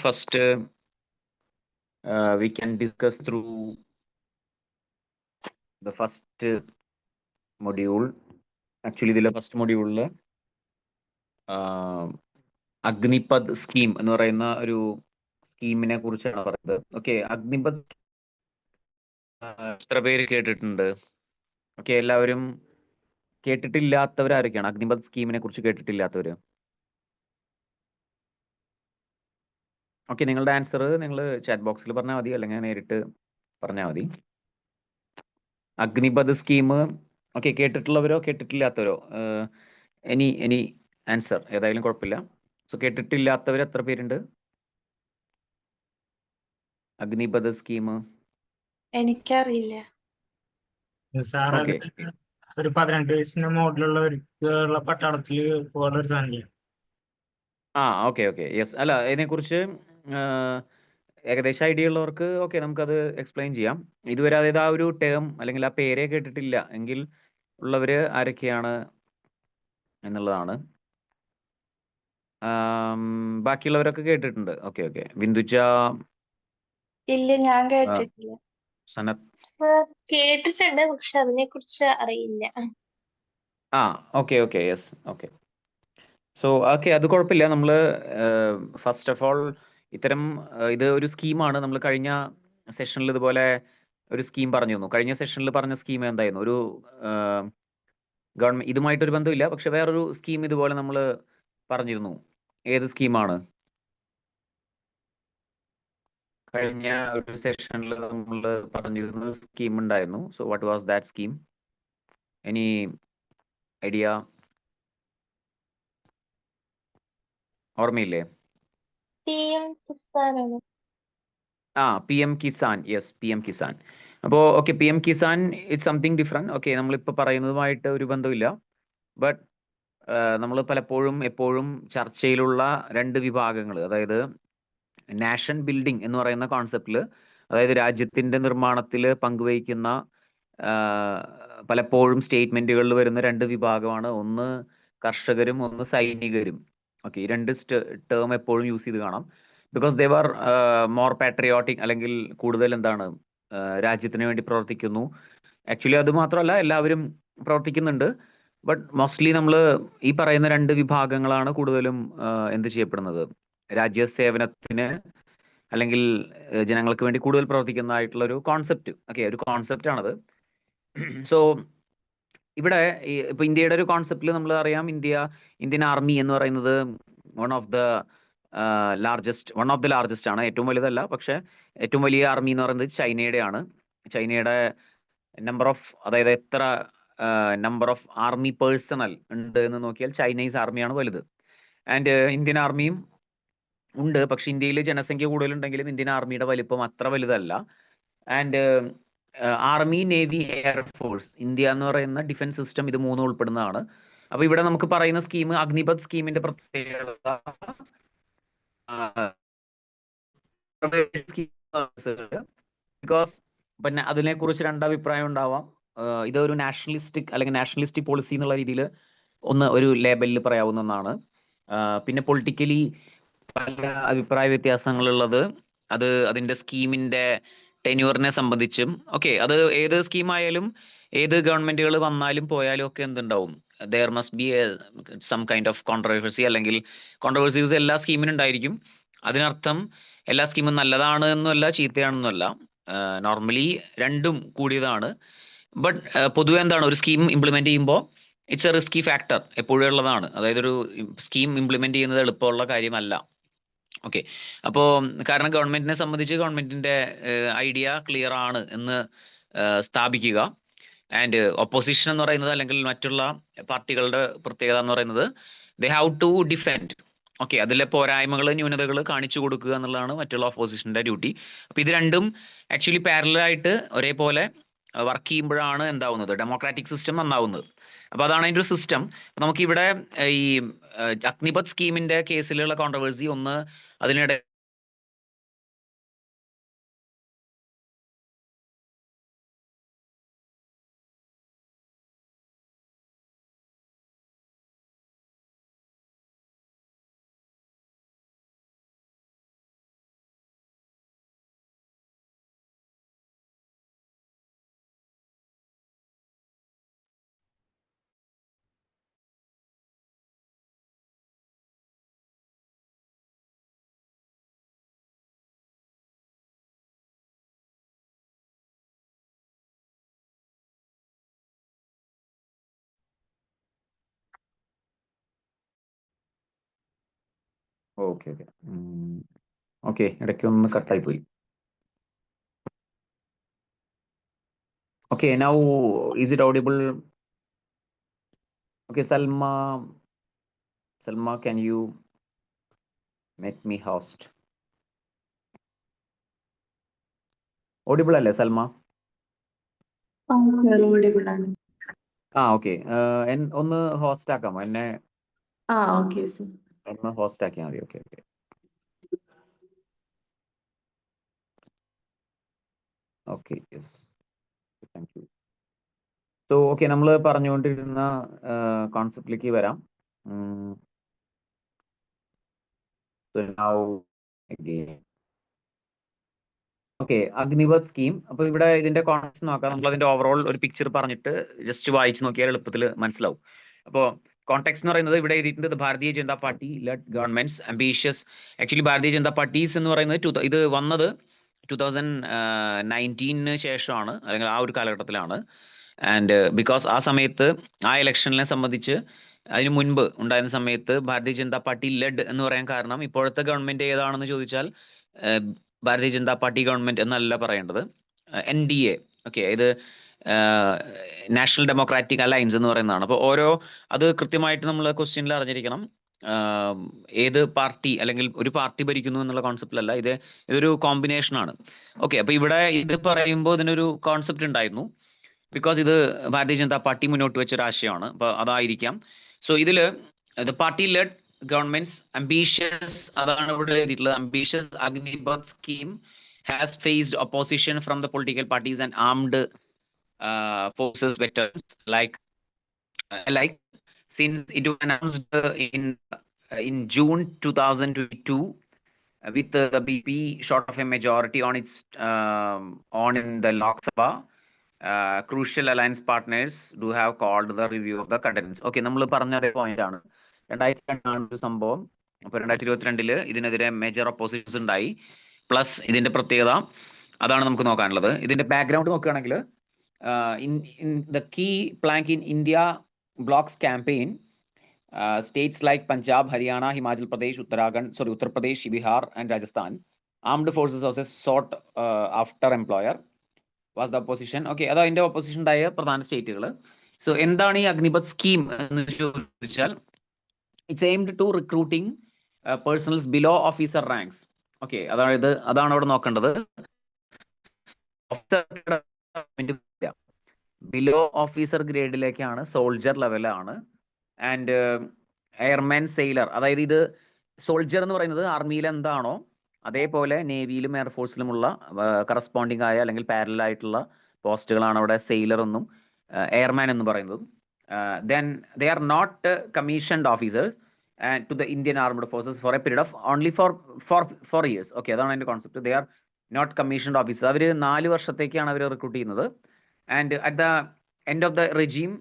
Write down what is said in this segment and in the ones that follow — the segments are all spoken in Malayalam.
First, we can discuss through the first module. Actually, the first module Agnipath scheme എന്ന് പറയുന്ന ഒരു സ്കീമിനെ കുറിച്ചാണ് പറയുന്നത്. ഓക്കെ, അഗ്നിപത് എത്ര പേര് കേട്ടിട്ടുണ്ട്? ഓക്കെ, എല്ലാവരും കേട്ടിട്ടില്ലാത്തവരാരൊക്കെയാണ് അഗ്നിപത് സ്കീമിനെ കുറിച്ച് കേട്ടിട്ടില്ലാത്തവര്? ഓക്കെ, നിങ്ങളുടെ ആൻസർ നിങ്ങൾ ചാറ്റ് ബോക്സിൽ പറഞ്ഞാൽ മതി, അല്ലെങ്കിൽ നേരിട്ട് പറഞ്ഞാൽ മതി. അഗ്നിപത് സ്കീം ഓക്കെ, കേട്ടിട്ടുള്ളവരോ കേട്ടിട്ടില്ലാത്തവരോ? എനി ആൻസർ ഏതായാലും കുഴപ്പമില്ല. സോ കേട്ടിട്ടില്ലാത്തവർ എത്ര പേരുണ്ട്? അഗ്നിപത് സ്കീം എനിക്കറിയില്ല. സാർ അത് ഓക്കെ. ഒരു 18 വയസ്സിന്റെ മുകളിലുള്ളവർക്കുള്ള പട്ടാളത്തിൽ പോകാനുള്ള ഒരു സാധനം. Okay yes. അല്ല, ഇതിനെക്കുറിച്ച് ഏകദേശം ഐഡിയ ഉള്ളവർക്ക് ഓക്കെ നമുക്കത് എക്സ്പ്ലെയിൻ ചെയ്യാം. ഇതുവരെ അതായത് ആ ഒരു ടേം അല്ലെങ്കിൽ ആ പേരെ കേട്ടിട്ടില്ല എങ്കിൽ ഉള്ളവര് ആരൊക്കെയാണ് എന്നുള്ളതാണ്. ബാക്കിയുള്ളവരൊക്കെ കേട്ടിട്ടുണ്ട്. ഓക്കെ. ബിന്ദുജ, ഇല്ല, ഞാൻ കേട്ടിട്ടില്ല. സനത്. കേട്ടിട്ടുണ്ട്, പക്ഷെ അതിനെ കുറിച്ച് അറിയില്ല. Okay yes. Okay. So okay, അത് കുഴപ്പമില്ല. നമ്മൾ ഫസ്റ്റ് ഓഫ് ഓൾ ഇത്തരം ഇത് ഒരു സ്കീമാണ്. നമ്മൾ കഴിഞ്ഞ സെഷനിൽ ഇതുപോലെ ഒരു സ്കീം പറഞ്ഞിരുന്നു. കഴിഞ്ഞ സെഷനിൽ പറഞ്ഞ സ്കീം എന്തായിരുന്നു? ഒരു ഗവൺമെന്റ് ഇതുമായിട്ടൊരു ബന്ധമില്ല, പക്ഷെ വേറൊരു സ്കീം ഇതുപോലെ നമ്മൾ പറഞ്ഞിരുന്നു. ഏത് സ്കീമാണ്? കഴിഞ്ഞ ഒരു സെഷനിൽ നമ്മൾ പറഞ്ഞിരുന്ന സ്കീം ഉണ്ടായിരുന്നു. So what was that scheme? Any idea? ഓർമ്മയില്ലേ? PM കിസാനാണ്. PM Kisan. Yes, PM Kisan. അപ്പോൾ okay, PM Kisan it's something different. Okay, നമ്മളിപ്പോൾ പറയുന്നതുമായിട്ട് ഒരു ബന്ധമില്ല. ബട്ട് നമ്മൾ പലപ്പോഴും എപ്പോഴും ചർച്ചയിലുള്ള രണ്ട് വിഭാഗങ്ങൾ, അതായത് നാഷൻ ബിൽഡിംഗ് എന്ന് പറയുന്ന കോൺസെപ്റ്റിൽ, അതായത് രാജ്യത്തിന്റെ നിർമ്മാണത്തിൽ പങ്കുവഹിക്കുന്ന പലപ്പോഴും സ്റ്റേറ്റ്മെന്റുകളിൽ വരുന്ന രണ്ട് വിഭാഗമാണ്. ഒന്ന് കർഷകരും ഒന്ന് സൈനികരും. ഓക്കെ, ഈ രണ്ട് ടേം എപ്പോഴും യൂസ് ചെയ്ത് കാണാം. Because they are more patriotic, അല്ലെങ്കിൽ കൂടുതൽ എന്താണ് രാജ്യത്തിന് വേണ്ടി പ്രവർത്തിക്കുന്നു. ആക്ച്വലി അത് മാത്രമല്ല, എല്ലാവരും പ്രവർത്തിക്കുന്നുണ്ട്. ബട്ട് മോസ്റ്റ്ലി നമ്മൾ ഈ പറയുന്ന രണ്ട് വിഭാഗങ്ങളാണ് കൂടുതലും എന്ത് ചെയ്യപ്പെടുന്നത്, രാജ്യസേവനത്തിന് അല്ലെങ്കിൽ ജനങ്ങൾക്ക് വേണ്ടി കൂടുതൽ പ്രവർത്തിക്കുന്നതായിട്ടുള്ള ഒരു കോൺസെപ്റ്റ്. ഓക്കെ, ഒരു കോൺസെപ്റ്റ് ആണത്. സോ ഇവിടെ ഇപ്പൊ ഇന്ത്യയുടെ ഒരു കോൺസെപ്റ്റിൽ നമ്മൾ അറിയാം, ഇന്ത്യൻ ആർമി എന്ന് പറയുന്നത് വൺ ഓഫ് ദ ലാർജസ്റ്റ് ആണ്. ഏറ്റവും വലുതല്ല, പക്ഷെ ഏറ്റവും വലിയ ആർമി എന്ന് പറയുന്നത് ചൈനയുടെയാണ്. ചൈനയുടെ അതായത് എത്ര നമ്പർ ഓഫ് ആർമി പേഴ്സണൽ ഉണ്ട് എന്ന് നോക്കിയാൽ ചൈനീസ് ആർമിയാണ് വലുത്. ആൻഡ് ഇന്ത്യൻ ആർമിയും ഉണ്ട്, പക്ഷെ ഇന്ത്യയിൽ ജനസംഖ്യ കൂടുതലുണ്ടെങ്കിലും ഇന്ത്യൻ ആർമിയുടെ വലിപ്പം അത്ര വലുതല്ല. And army, navy, air force, India എന്ന് പറയുന്ന ഡിഫൻസ് സിസ്റ്റം, ഇത് മൂന്നും ഉൾപ്പെടുന്നതാണ്. അപ്പൊ ഇവിടെ നമുക്ക് പറയുന്ന സ്കീം അഗ്നിപത് സ്കീമിന്റെ പ്രത്യേകത ബിക്കോസ് പിന്നെ അതിനെക്കുറിച്ച് രണ്ടഭിപ്രായം ഉണ്ടാവാം. ഇതൊരു നാഷണലിസ്റ്റിക് പോളിസി എന്നുള്ള രീതിയിൽ ഒരു ലേബലിൽ പറയാവുന്ന ഒന്നാണ്. പിന്നെ പൊളിറ്റിക്കലി പല അഭിപ്രായ വ്യത്യാസങ്ങളുള്ളത് അതിന്റെ സ്കീമിന്റെ ടെന്യൂറിനെ സംബന്ധിച്ചും. ഓക്കെ, അത് ഏത് സ്കീമായാലും ഏത് ഗവൺമെന്റുകൾ വന്നാലും പോയാലും ഒക്കെ എന്തുണ്ടാവും, there must be some kind of controversy, അല്ലെങ്കിൽ കോൺട്രവേഴ്സീസ് എല്ലാ സ്കീമിനും ഉണ്ടായിരിക്കും. അതിനർത്ഥം എല്ലാ സ്കീമും നല്ലതാണ് എന്നല്ല ചീത്തയാണെന്നല്ല. നോർമലി രണ്ടും കൂടിയതാണ്. ബട്ട് പൊതുവെ എന്താണ്, ഒരു സ്കീം ഇംപ്ലിമെന്റ് ചെയ്യുമ്പോൾ ഇറ്റ്സ് എ റിസ്കി ഫാക്ടർ എപ്പോഴും ഉള്ളതാണ്. അതായത് ഒരു സ്കീം ഇംപ്ലിമെന്റ് ചെയ്യുന്നത് എളുപ്പമുള്ള കാര്യമല്ല. ഓക്കെ, അപ്പോൾ കാരണം ഗവൺമെന്റിനെ സംബന്ധിച്ച് ഗവൺമെന്റിന്റെ ഐഡിയ ക്ലിയർ ആണ് എന്ന് സ്ഥാപിക്കുക. ആൻഡ് ഒപ്പോസിഷൻ എന്ന് പറയുന്നത്, അല്ലെങ്കിൽ മറ്റുള്ള പാർട്ടികളുടെ പ്രത്യേകത എന്ന് പറയുന്നത്, they have to defend. Okay, അതിലെ പോരായ്മകൾ, ന്യൂനതകൾ കാണിച്ചു കൊടുക്കുക എന്നുള്ളതാണ് മറ്റുള്ള ഓപ്പോസിഷന്റെ ഡ്യൂട്ടി. അപ്പൊ ഇത് രണ്ടും ആക്ച്വലി പാരലായിട്ട് ഒരേപോലെ വർക്ക് ചെയ്യുമ്പോഴാണ് എന്താവുന്നത്, ഡെമോക്രാറ്റിക് സിസ്റ്റം നന്നാവുന്നത്. അപ്പൊ അതാണ് അതിന്റെ ഒരു സിസ്റ്റം. നമുക്കിവിടെ ഈ അഗ്നിപത് സ്കീമിന്റെ കേസിലുള്ള കോൺട്രവേഴ്സി ഒന്ന്, അതിനിടെ ഓക്കെ ഓക്കെ ഓക്കെ, ഇടയ്ക്ക് ഒന്ന് കട്ടായി പോയി. Okay, now is it audible? Okay, Salma, can you make me host? Audible അല്ലേ സൽമ? ഓഡിബിൾ ആണ്. ഓക്കെ, ഒന്ന് ഹോസ്റ്റ് ആക്കാമോ എന്നെ? Okay sir. ഒന്ന് ഹോസ്റ്റ് ആക്കിയാൽ മതി. Okay okay okay, yes, thank you. So okay, നമ്മൾ പറഞ്ഞുകൊണ്ടിരുന്ന കോൺസെപ്റ്റിലേക്ക് വരാം. Okay, Agnipath scheme. അപ്പൊ ഇവിടെ ഇതിന്റെ കോൺസെപ്റ്റ് നോക്കാം. നമ്മൾ അതിന്റെ ഓവറോൾ ഒരു പിക്ചർ പറഞ്ഞിട്ട് ജസ്റ്റ് വായിച്ചു നോക്കിയാൽ എളുപ്പത്തിൽ മനസ്സിലാവും. അപ്പോൾ കോൺടെക്സ്റ്റ് എന്ന് പറയുന്നത് ഇവിടെ എഴുതിയിട്ടുണ്ട്, Bharatiya Janata Party led government's ambitious. Actually Bharatiya Janata parties എന്ന് പറയുന്നത് ഇത് വന്നത് 2019 ശേഷമാണ്, അല്ലെങ്കിൽ ആ ഒരു കാലഘട്ടത്തിലാണ്. ആൻഡ് ബിക്കോസ് ആ സമയത്ത് ആ ഇലക്ഷനെ സംബന്ധിച്ച് അതിന് മുൻപ് ഉണ്ടായിരുന്ന സമയത്ത് ഭാരതീയ ജനതാ പാർട്ടി ലെഡ് എന്ന് പറയാൻ കാരണം, ഇപ്പോഴത്തെ ഗവൺമെന്റ് ഏതാണെന്ന് ചോദിച്ചാൽ ഭാരതീയ ജനതാ പാർട്ടി ഗവൺമെന്റ് എന്നല്ല പറയേണ്ടത്, NDA. ഓക്കെ, ഇത് നാഷണൽ ഡെമോക്രാറ്റിക് അലയൻസ് എന്ന് പറയുന്നതാണ്. അപ്പോൾ അത് കൃത്യമായിട്ട് നമ്മൾ ക്വസ്റ്റ്യനിൽ അറിഞ്ഞിരിക്കണം. ഏത് പാർട്ടി അല്ലെങ്കിൽ ഒരു പാർട്ടി ഭരിക്കുന്നു എന്നുള്ള കോൺസെപ്റ്റിലല്ല, ഇതൊരു കോമ്പിനേഷനാണ്. ഓക്കെ, അപ്പോൾ ഇവിടെ ഇത് പറയുമ്പോൾ ഇതിനൊരു കോൺസെപ്റ്റ് ഉണ്ടായിരുന്നു, ബിക്കോസ് ഇത് ഭാരതീയ ജനതാ പാർട്ടി മുന്നോട്ട് വെച്ച ഒരു ആശയമാണ്. അപ്പോൾ അതായിരിക്കാം. സോ ഇതിൽ the party led government's ambitious, അതാണ് ഇവിടെ എഴുതിയിട്ടുള്ളത്. Ambitious Agnipath scheme has faced opposition from the political parties and armed forces veterans like since it was announced in June 2022 with the BP short of a majority on its on in the Lok Sabha. Crucial alliance partners do have called the review of the contents. Okay, നമ്മൾ പറഞ്ഞ അതേ പോയിന്റ് ആണ്. 2002 ഒരു സംഭവം. അപ്പോൾ 2022 ഇതിനെതിരെ മേജർ ഒപ്പോസിഷൻസ് ഉണ്ടായി. പ്ലസ് ഇതിന്റെ പ്രത്യേകത അതാണ് നമുക്ക് നോക്കാനുള്ളത്. ഇതിന്റെ ബാക്ക്ഗ്രൗണ്ട് നോക്കുകയാണെങ്കിൽ, in the key plank in India bloc's campaign, states like Punjab, Haryana, Himachal Pradesh, Uttar Pradesh, Bihar and Rajasthan, armed forces also sought after employer was the opposition. Okay, അത് അതിന്റെ ഓപ്പോസിഷൻ ഉണ്ടായ പ്രധാന സ്റ്റേറ്റുകൾ. സോ എന്താണ് ഈ അഗ്നിപത് സ്കീം എന്ന് ചോദിച്ചാൽ, it's aimed to recruiting personnels below officer ranks. Okay, അതാണ് അവിടെ നോക്കേണ്ടത്. ബിലോ ഓഫീസർ ഗ്രേഡിലേക്കാണ്, സോൾജർ ലെവലാണ്. ആൻഡ് എയർമാൻ, സെയിലർ, അതായത് ഇത് സോൾജർ എന്ന് പറയുന്നത് ആർമിയിൽ എന്താണോ അതേപോലെ നേവിയിലും എയർഫോഴ്സിലുമുള്ള കറസ്പോണ്ടിങ് ആയ അല്ലെങ്കിൽ പാരലൽ ആയിട്ടുള്ള പോസ്റ്റുകളാണ് അവിടെ സെയിലർ എന്നും എയർമാൻ എന്ന് പറയുന്നത്. Then they are not commissioned officers to the Indian Armed Forces for a period of only for years. Okay, അതാണ് അതിന്റെ concept. They are not commissioned officers. അവർ 4 വർഷത്തേക്കാണ് അവർ റിക്രൂട്ട് ചെയ്യുന്നത്. And at the end of the regime,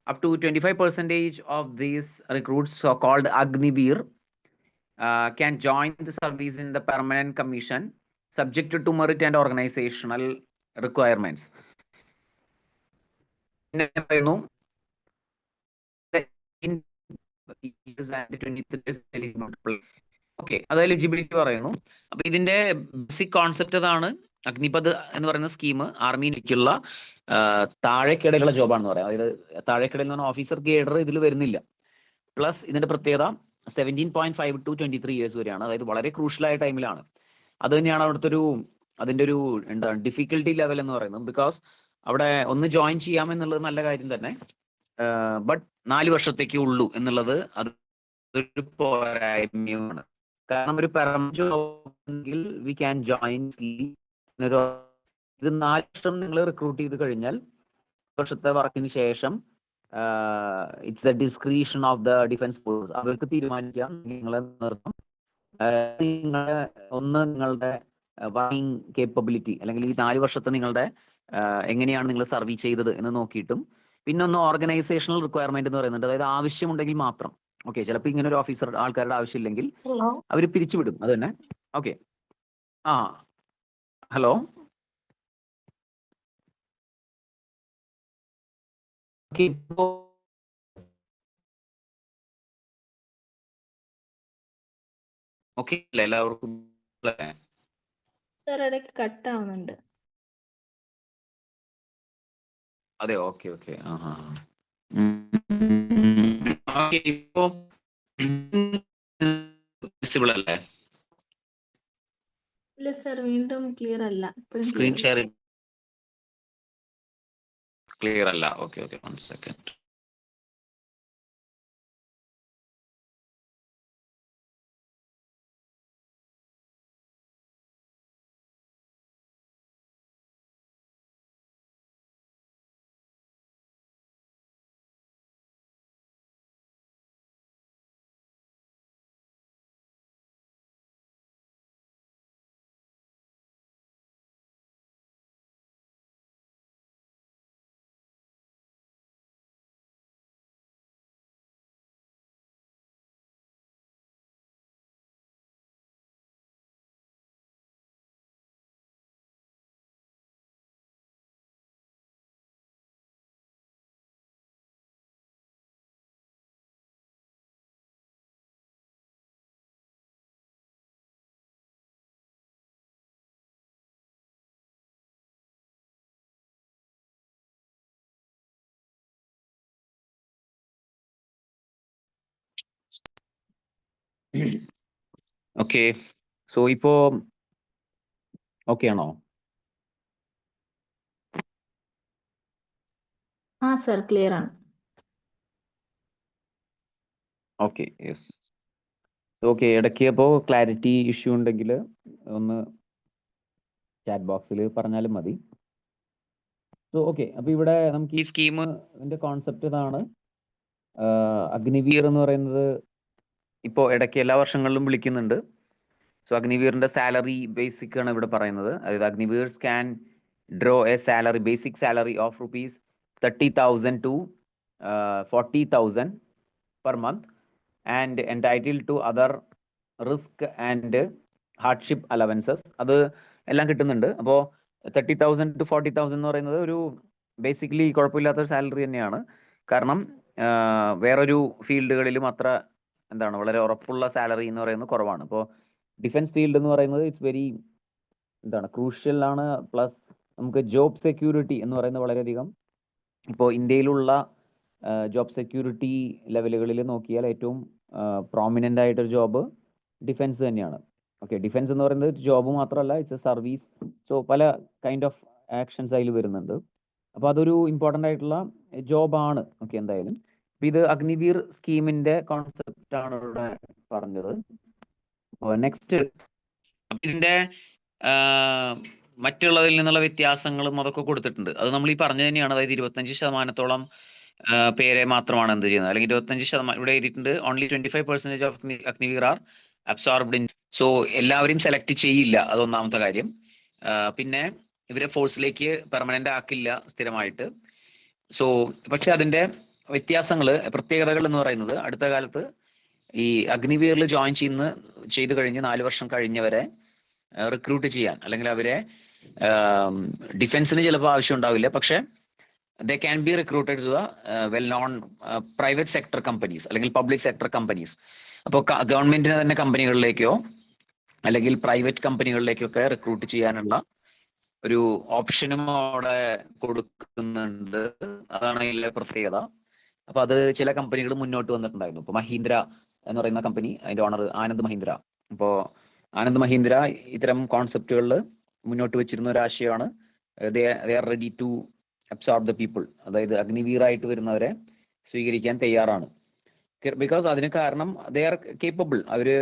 up to 25% of these recruits, so called Agniveer, can join the service in the permanent commission subject to merit and organizational requirements. Okay, അത് എലിജിബിലിറ്റി പറയുന്നു. അപ്പൊ ഇതിന്റെ ബേസിക് കോൺസെപ്റ്റ് അതാണ്. അഗ്നിപത് എന്ന് പറയുന്ന സ്കീം ആർമിയിലേക്കുള്ള താഴെക്കിടയിലുള്ള ജോബാണെന്ന് പറയാം. അതായത് താഴെക്കിടയിൽ എന്ന് പറഞ്ഞാൽ ഓഫീസർ കേഡർ ഇതിൽ വരുന്നില്ല. പ്ലസ് ഇതിന്റെ പ്രത്യേകത 17.5 to 23 years വരെയാണ്. അതായത് വളരെ ക്രൂഷ്യലായ ടൈമിലാണ്. അത് തന്നെയാണ് അവിടുത്തെ അതിന്റെ ഒരു എന്താണ് ഡിഫിക്കൽട്ടി ലെവൽ എന്ന് പറയുന്നത്. ബിക്കോസ് അവിടെ ഒന്ന് ജോയിൻ ചെയ്യാമെന്നുള്ളത് നല്ല കാര്യം തന്നെ, ബട്ട് 4 വർഷത്തേക്കേ ഉള്ളൂ എന്നുള്ളത് അതൊരു പോരായ്മയാണ്. കാരണം ഒരു പെർമനന്റ് വി ക്യാൻ ജോയിൻ. ഇത് 4 വർഷം നിങ്ങൾ റിക്രൂട്ട് ചെയ്ത് കഴിഞ്ഞാൽ വർഷത്തെ വർക്കിന് ശേഷം it's the discretion of the defence force. അവർക്ക് തീരുമാനിക്കാം നിങ്ങളെ നിർത്തും. നിങ്ങളുടെ വർക്കിംഗ് കേപ്പബിലിറ്റി അല്ലെങ്കിൽ ഈ 4 വർഷത്തെ നിങ്ങളുടെ എങ്ങനെയാണ് നിങ്ങൾ സർവീസ് ചെയ്തത് എന്ന് നോക്കിയിട്ടും, പിന്നെ ഒന്ന് ഓർഗനൈസേഷണൽ റിക്വയർമെന്റ് എന്ന് പറയുന്നുണ്ട്. അതായത് ആവശ്യമുണ്ടെങ്കിൽ മാത്രം. ഓക്കെ, ചിലപ്പോൾ ഇങ്ങനെ ഒരു ഓഫീസർ ആൾക്കാരുടെ ആവശ്യമില്ലെങ്കിൽ അവർ പിരിച്ചുവിടും. അത് തന്നെ. ഓക്കെ, ഹലോ, ഓക്കെ അല്ലേ എല്ലാവർക്കും? സാർ ഇടയ്ക്ക് കട്ടാവുന്നുണ്ട്. അതെ, ഓക്കെ ഓക്കെ. ഇപ്പോ വിസിബിൾ അല്ലേ? ഇല്ല സാർ, വീണ്ടും ക്ലിയർ അല്ല. സ്ക്രീൻ ഷെയർ ക്ലിയർ അല്ല. Okay okay, 1 second. Okay, so ഇപ്പോ ഓക്കെ ആണോ? ആ സാർ, ക്ലിയർ ആണ്. Okay, yes. ഓക്കെ, ഇടയ്ക്ക് അപ്പോൾ ക്ലാരിറ്റി ഇഷ്യൂ ഉണ്ടെങ്കിൽ ഒന്ന് ചാറ്റ് ബോക്സിൽ പറഞ്ഞാലും മതി. സോ ഓക്കെ, അപ്പോൾ ഇവിടെ നമുക്ക് ഈ സ്കീമിന്റെ കോൺസെപ്റ്റ് ഇതാണ്. അഗ്നിവീർ എന്ന് പറയുന്നത് ഇപ്പോൾ ഇടയ്ക്ക് എല്ലാ വർഷങ്ങളിലും വിളിക്കുന്നുണ്ട്. സോ അഗ്നിവീറിന്റെ സാലറി ബേസിക് ആണ് ഇവിടെ പറയുന്നത്. അതായത് Agniveers can draw a salary, basic salary of ₹30,000 to 40,000 per month and entitled to other risk and hardship allowances. അത് എല്ലാം കിട്ടുന്നുണ്ട്. അപ്പോൾ 30,000 to 40,000 എന്ന് പറയുന്നത് ഒരു ബേസിക്കലി കുഴപ്പമില്ലാത്തൊരു സാലറി തന്നെയാണ്. കാരണം വേറൊരു ഫീൽഡുകളിലും അത്ര എന്താണ് വളരെ ഉറപ്പുള്ള സാലറി എന്ന് പറയുന്നത് കുറവാണ്. ഇപ്പോൾ ഡിഫൻസ് ഫീൽഡ് എന്ന് പറയുന്നത് ഇറ്റ്സ് വെരി എന്താണ് ക്രൂഷ്യൽ ആണ്. പ്ലസ് നമുക്ക് ജോബ് സെക്യൂരിറ്റി എന്ന് പറയുന്നത് വളരെയധികം ഇപ്പോൾ ഇന്ത്യയിലുള്ള ജോബ് സെക്യൂരിറ്റി ലെവലുകളിൽ നോക്കിയാൽ ഏറ്റവും പ്രോമിനൻ്റ് ആയിട്ടൊരു ജോബ് ഡിഫൻസ് തന്നെയാണ്. ഓക്കെ, ഡിഫൻസ് എന്ന് പറയുന്നത് ജോബ് മാത്രമല്ല, ഇറ്റ്സ് എ സർവീസ്. സോ പല കൈൻഡ് ഓഫ് ആക്ഷൻസ് അതിൽ വരുന്നുണ്ട്. അപ്പോൾ അതൊരു ഇമ്പോർട്ടൻ്റ് ആയിട്ടുള്ള ജോബാണ്. ഓക്കെ, എന്തായാലും ഇത് അഗ്നിവീർ സ്കീമിന്റെ കോൺസെപ്റ്റ് ആണ് ഇവിടെ പറഞ്ഞത്. നെക്സ്റ്റ്, ഇതിന്റെ മറ്റുള്ളതിൽ നിന്നുള്ള വ്യത്യാസങ്ങളും അതൊക്കെ കൊടുത്തിട്ടുണ്ട്. അത് നമ്മൾ ഈ പറഞ്ഞു തന്നെയാണ്. അതായത് 25% പേരെ മാത്രമാണ് എന്ത് ചെയ്യുന്നത്, അല്ലെങ്കിൽ 25% ഇവിടെ എഴുതിയിട്ടുണ്ട്. Only 25% of Agniveer are absorbed in. So എല്ലാവരും സെലക്ട് ചെയ്യില്ല, അതൊന്നാമത്തെ കാര്യം. പിന്നെ ഇവരെ ഫോഴ്സിലേക്ക് പെർമനന്റ് ആക്കില്ല സ്ഥിരമായിട്ട്. സോ പക്ഷെ അതിന്റെ വ്യത്യാസങ്ങൾ, പ്രത്യേകതകൾ എന്ന് പറയുന്നത് അടുത്ത കാലത്ത് ഈ അഗ്നിവീറിൽ ജോയിൻ ചെയ്ത് കഴിഞ്ഞ് 4 വർഷം കഴിഞ്ഞവരെ റിക്രൂട്ട് ചെയ്യാൻ, അല്ലെങ്കിൽ അവരെ ഡിഫൻസിന് ചിലപ്പോൾ ആവശ്യം ഉണ്ടാവില്ല, പക്ഷെ they can be recruited to the well-known private sector companies അല്ലെങ്കിൽ പബ്ലിക് സെക്ടർ കമ്പനീസ്. അപ്പോൾ ഗവൺമെന്റിന് തന്നെ കമ്പനികളിലേക്കോ അല്ലെങ്കിൽ പ്രൈവറ്റ് കമ്പനികളിലേക്കൊക്കെ റിക്രൂട്ട് ചെയ്യാനുള്ള ഒരു ഓപ്ഷനും അവിടെ കൊടുക്കുന്നുണ്ട്. അതാണ് ഇതിലെ പ്രത്യേകത. അപ്പൊ അത് ചില കമ്പനികൾ മുന്നോട്ട് വന്നിട്ടുണ്ടായിരുന്നു. ഇപ്പൊ മഹീന്ദ്ര എന്ന് പറയുന്ന കമ്പനി, അതിന്റെ ഓണർ ആനന്ദ് മഹീന്ദ്ര. അപ്പോൾ ആനന്ദ് മഹീന്ദ്ര ഇത്തരം കോൺസെപ്റ്റുകളിൽ മുന്നോട്ട് വെച്ചിരുന്ന ഒരു ആശയമാണ് they are ready to absorb the people. അതായത് അഗ്നിവീറായിട്ട് വരുന്നവരെ സ്വീകരിക്കാൻ തയ്യാറാണ്. ബിക്കോസ് അതിന് കാരണം they are capable. അവര്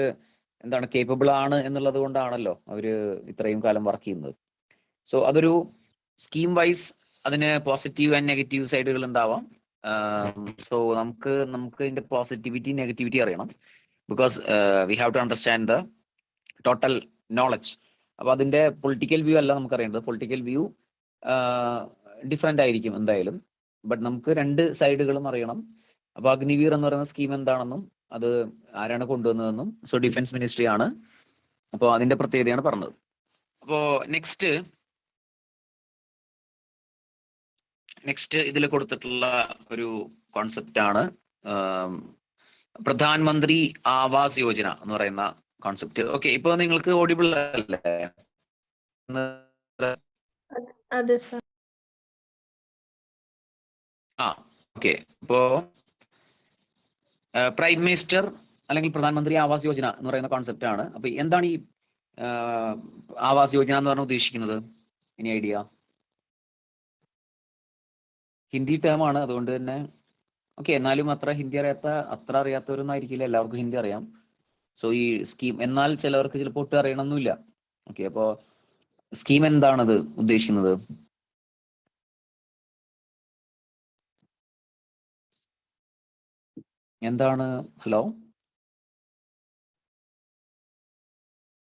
എന്താണ് കേപ്പബിൾ ആണ് എന്നുള്ളത് കൊണ്ടാണല്ലോ അവര് ഇത്രയും കാലം വർക്ക് ചെയ്യുന്നത്. സോ അതൊരു സ്കീം വൈസ് അതിന് പോസിറ്റീവ് ആൻഡ് നെഗറ്റീവ് സൈഡുകൾ ഉണ്ടാവാം. സോ നമുക്ക് ഇതിന്റെ പോസിറ്റിവിറ്റി നെഗറ്റിവിറ്റി അറിയണം. Because we have to understand the total knowledge. അപ്പൊ അതിന്റെ പൊളിറ്റിക്കൽ വ്യൂ അല്ല നമുക്ക് അറിയേണ്ടത്. പൊളിറ്റിക്കൽ വ്യൂ ഡിഫറെന്റ് ആയിരിക്കും എന്തായാലും. ബട്ട് നമുക്ക് രണ്ട് സൈഡുകളും അറിയണം. അപ്പൊ അഗ്നിവീർ എന്ന് പറയുന്ന സ്കീം എന്താണെന്നും അത് ആരാണ് കൊണ്ടുവന്നതെന്നും സോ ഡിഫൻസ് മിനിസ്ട്രി ആണ്. അപ്പോൾ അതിന്റെ പ്രത്യേകതയാണ് പറഞ്ഞത്. അപ്പോ നെക്സ്റ്റ് ഇതിൽ കൊടുത്തിട്ടുള്ള ഒരു കോൺസെപ്റ്റ് ആണ് പ്രധാൻമന്ത്രി ആവാസ് യോജന എന്ന് പറയുന്ന കോൺസെപ്റ്റ്. ഓക്കെ, ഇപ്പൊ നിങ്ങൾക്ക് ഓഡിബിൾ അല്ലേ? അതെ സർ. ആ ഓക്കെ. ഇപ്പോ പ്രൈം മിനിസ്റ്റർ അല്ലെങ്കിൽ പ്രധാനമന്ത്രി ആവാസ് യോജന എന്ന് പറയുന്ന കോൺസെപ്റ്റ് ആണ്. അപ്പൊ എന്താണ് ഈ ആവാസ് യോജന എന്ന് പറഞ്ഞാൽ ഉദ്ദേശിക്കുന്നത്? ഇനി ഐഡിയ? ഹിന്ദി ടേം ആണ്, അതുകൊണ്ട് തന്നെ ഓക്കെ. എന്നാലും അത്ര അറിയാത്തവരൊന്നും ആയിരിക്കില്ല, എല്ലാവർക്കും ഹിന്ദി അറിയാം. സോ ഈ സ്കീം, എന്നാൽ ചിലവർക്ക് ചിലപ്പോൾ ഒട്ടും അറിയണമെന്നില്ല. ഓക്കെ, അപ്പോ സ്കീം എന്താണത് ഉദ്ദേശിക്കുന്നത്? എന്താണ്? ഹലോ,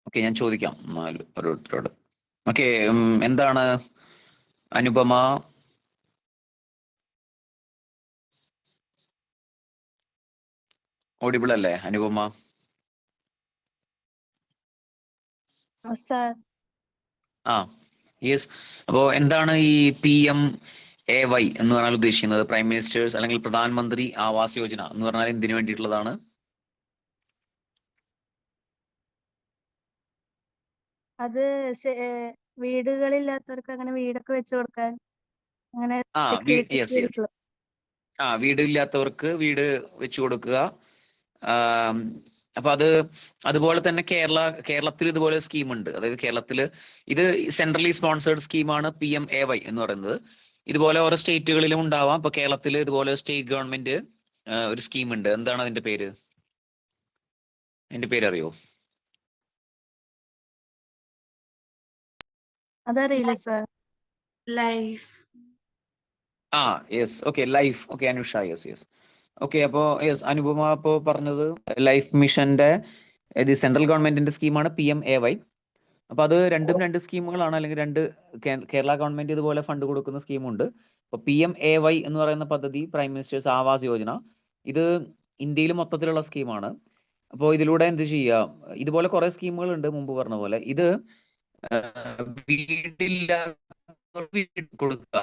ഓക്കെ, ഞാൻ ചോദിക്കാം ഓരോരുത്തരോട്. ഓക്കെ, എന്താണ് അനുപമ? ഓഡിബിൾ അല്ലേ അനുപമ? സർ ആ യെസ്. അപ്പോ എന്താണ് ഈ PMAY എന്ന് പറഞ്ഞാൽ ഉദ്ദേശിക്കുന്നത്? പ്രൈം മിനിസ്റ്റേഴ്സ് അല്ലെങ്കിൽ പ്രധാനമന്ത്രി ആവാസ് യോജന എന്ന് പറഞ്ഞാൽ എന്തിനു വേണ്ടിയിട്ടുള്ളതാണ്? അത് വീടുകളില്ലാത്തവർക്ക് അങ്ങനെ വീടൊക്കെ വെച്ചു കൊടുക്കാൻ അങ്ങനെ സെക്യൂരിറ്റിക്ക് യെസ് യെസ്. വേണ്ടിയിട്ടുള്ള. വീടില്ലാത്തവർക്ക് വീട് വെച്ചു കൊടുക്കുക. അപ്പൊ അതുപോലെ തന്നെ കേരളത്തിൽ ഇതുപോലെ സ്കീം ഉണ്ട്. അതായത് കേരളത്തിൽ ഇത് സെൻട്രലി സ്പോൺസേർഡ് സ്കീമാണ് PMAY എന്ന് പറയുന്നത്. ഇതുപോലെ ഓരോ സ്റ്റേറ്റുകളിലും ഉണ്ടാവാം. ഇപ്പൊ കേരളത്തിൽ ഇതുപോലെ സ്റ്റേറ്റ് ഗവൺമെന്റ് ഒരു സ്കീം ഉണ്ട്. എന്താണ് അതിന്റെ പേര്? അതിന്റെ പേര് അറിയോ? അതറിയില്ല sir. Life. Yes. Okay, life. Okay Anusha, yes yes. Okay, അപ്പോ യെസ് അനുപമ അപ്പോ പറഞ്ഞത് ലൈഫ് മിഷന്റെ ഇത് സെൻട്രൽ ഗവൺമെന്റിന്റെ സ്കീമാണ് PMAY. അപ്പൊ അത് രണ്ടും രണ്ട് സ്കീമുകളാണ്, അല്ലെങ്കിൽ കേരള ഗവൺമെന്റ് ഇതുപോലെ ഫണ്ട് കൊടുക്കുന്ന സ്കീമുണ്ട്. അപ്പൊ PMAY എന്ന് പറയുന്ന പദ്ധതി, പ്രൈം മിനിസ്റ്റേഴ്സ് ആവാസ് യോജന, ഇത് ഇന്ത്യയിൽ മൊത്തത്തിലുള്ള സ്കീമാണ്. അപ്പോൾ ഇതിലൂടെ എന്ത് ചെയ്യാം? ഇതുപോലെ കുറെ സ്കീമുകൾ ഉണ്ട് മുമ്പ് പറഞ്ഞ പോലെ. ഇത് വീടില്ല വീട് കൊടുക്കുക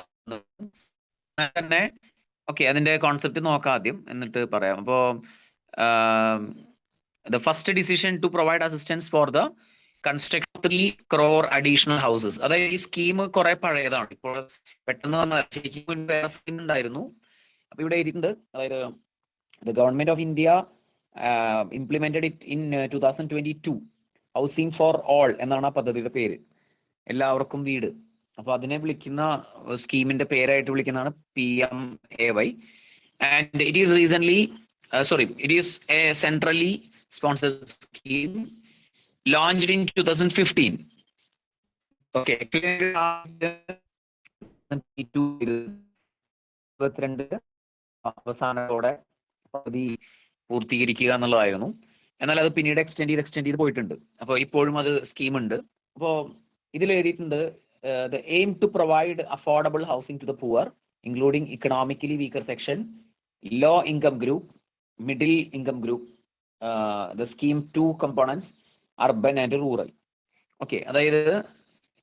തന്നെ. ഓക്കെ, അതിന്റെ കോൺസെപ്റ്റ് നോക്കാം ആദ്യം, എന്നിട്ട് പറയാം. അപ്പോ the first decision to provide assistance for the construction 3 crore additional houses. അതായത് ഈ സ്കീം കുറെ പഴയതാണ്. ഇപ്പോൾ പെട്ടെന്ന് വന്നാൽ ശരിക്കും മുൻപ് വേറെ സ്കീം ഉണ്ടായിരുന്നു. അപ്പൊ ഇവിടെ എഴുതിയിട്ടുണ്ട്, അതായത് the government of India implemented it in 2022. Housing for all എന്നാണ് ആ പദ്ധതിയുടെ പേര്, എല്ലാവർക്കും വീട്. അപ്പൊ അതിനെ വിളിക്കുന്ന സ്കീമിന്റെ പേരായിട്ട് വിളിക്കുന്നതാണ് PMAY. And it is it is A centrally sponsored scheme launched in 2015. Okay, actually 2022 അവസാനത്തോടെ പദ്ധതി പൂർത്തീകരിക്കുക എന്നുള്ളതായിരുന്നു. എന്നാൽ അത് പിന്നീട് എക്സ്റ്റെൻഡ് ചെയ്ത് പോയിട്ടുണ്ട്. അപ്പോൾ ഇപ്പോഴും അത് സ്കീം ഉണ്ട്. അപ്പോൾ ഇതിൽ എഴുതിയിട്ടുണ്ട്, the aim to provide affordable housing to the poor, including economically weaker section, low income group, middle income group. The scheme 2 components, urban and rural. Okay, അതായത്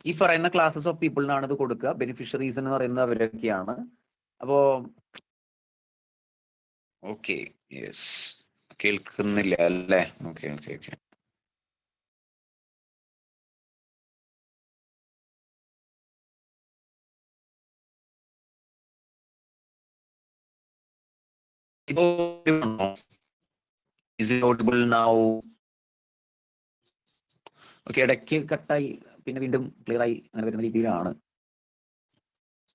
ഈ പറയുന്ന ക്ലാസസ് ഓഫ് പീപ്പിളിനാണ് ഇത് കൊടുക്കുക. ബെനിഫിഷ്യറീസ് എന്ന് പറയുന്നത് അവരൊക്കെയാണ്. അപ്പോ ഓക്കെ, യെസ്, കേൾക്കുന്നില്ല അല്ലേ? Okay okay okay. Is it audible now? Okay, ഇടയ്ക്ക് കട്ടായി പിന്നെ വീണ്ടും ക്ലിയർ ആയി അങ്ങനെ വരുന്ന രീതിയിലാണ്.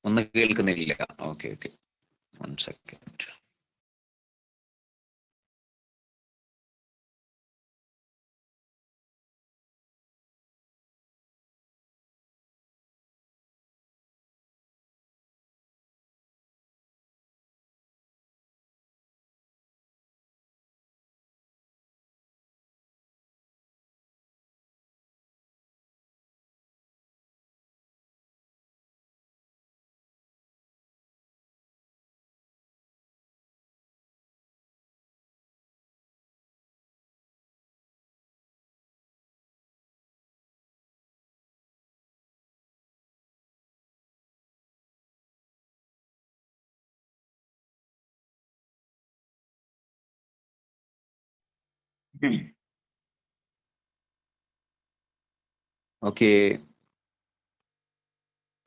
ഒന്നും കേൾക്കുന്നില്ല. Okay okay, 1 second. Okay.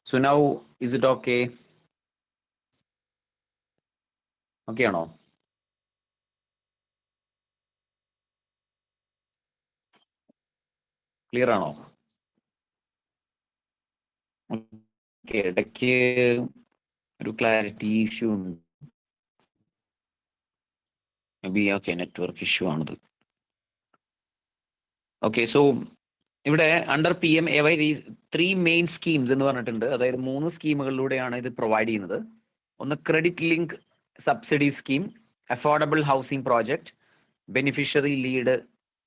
So now, is it okay? Okay ആണോ? ക്ലിയർ ആണോ? ഓക്കെ, ഇടയ്ക്ക് ഒരു ക്ലാരിറ്റി ഇഷ്യൂ ഉണ്ട്. May be okay, network issue ആണത്. ഓക്കെ, സോ ഇവിടെ അണ്ടർ PMAY 3 മെയിൻ സ്കീംസ് എന്ന് പറഞ്ഞിട്ടുണ്ട്. അതായത് 3 സ്കീമുകളിലൂടെയാണ് ഇത് പ്രൊവൈഡ് ചെയ്യുന്നത്. ഒന്ന് credit link subsidy scheme, affordable housing project, beneficiary lead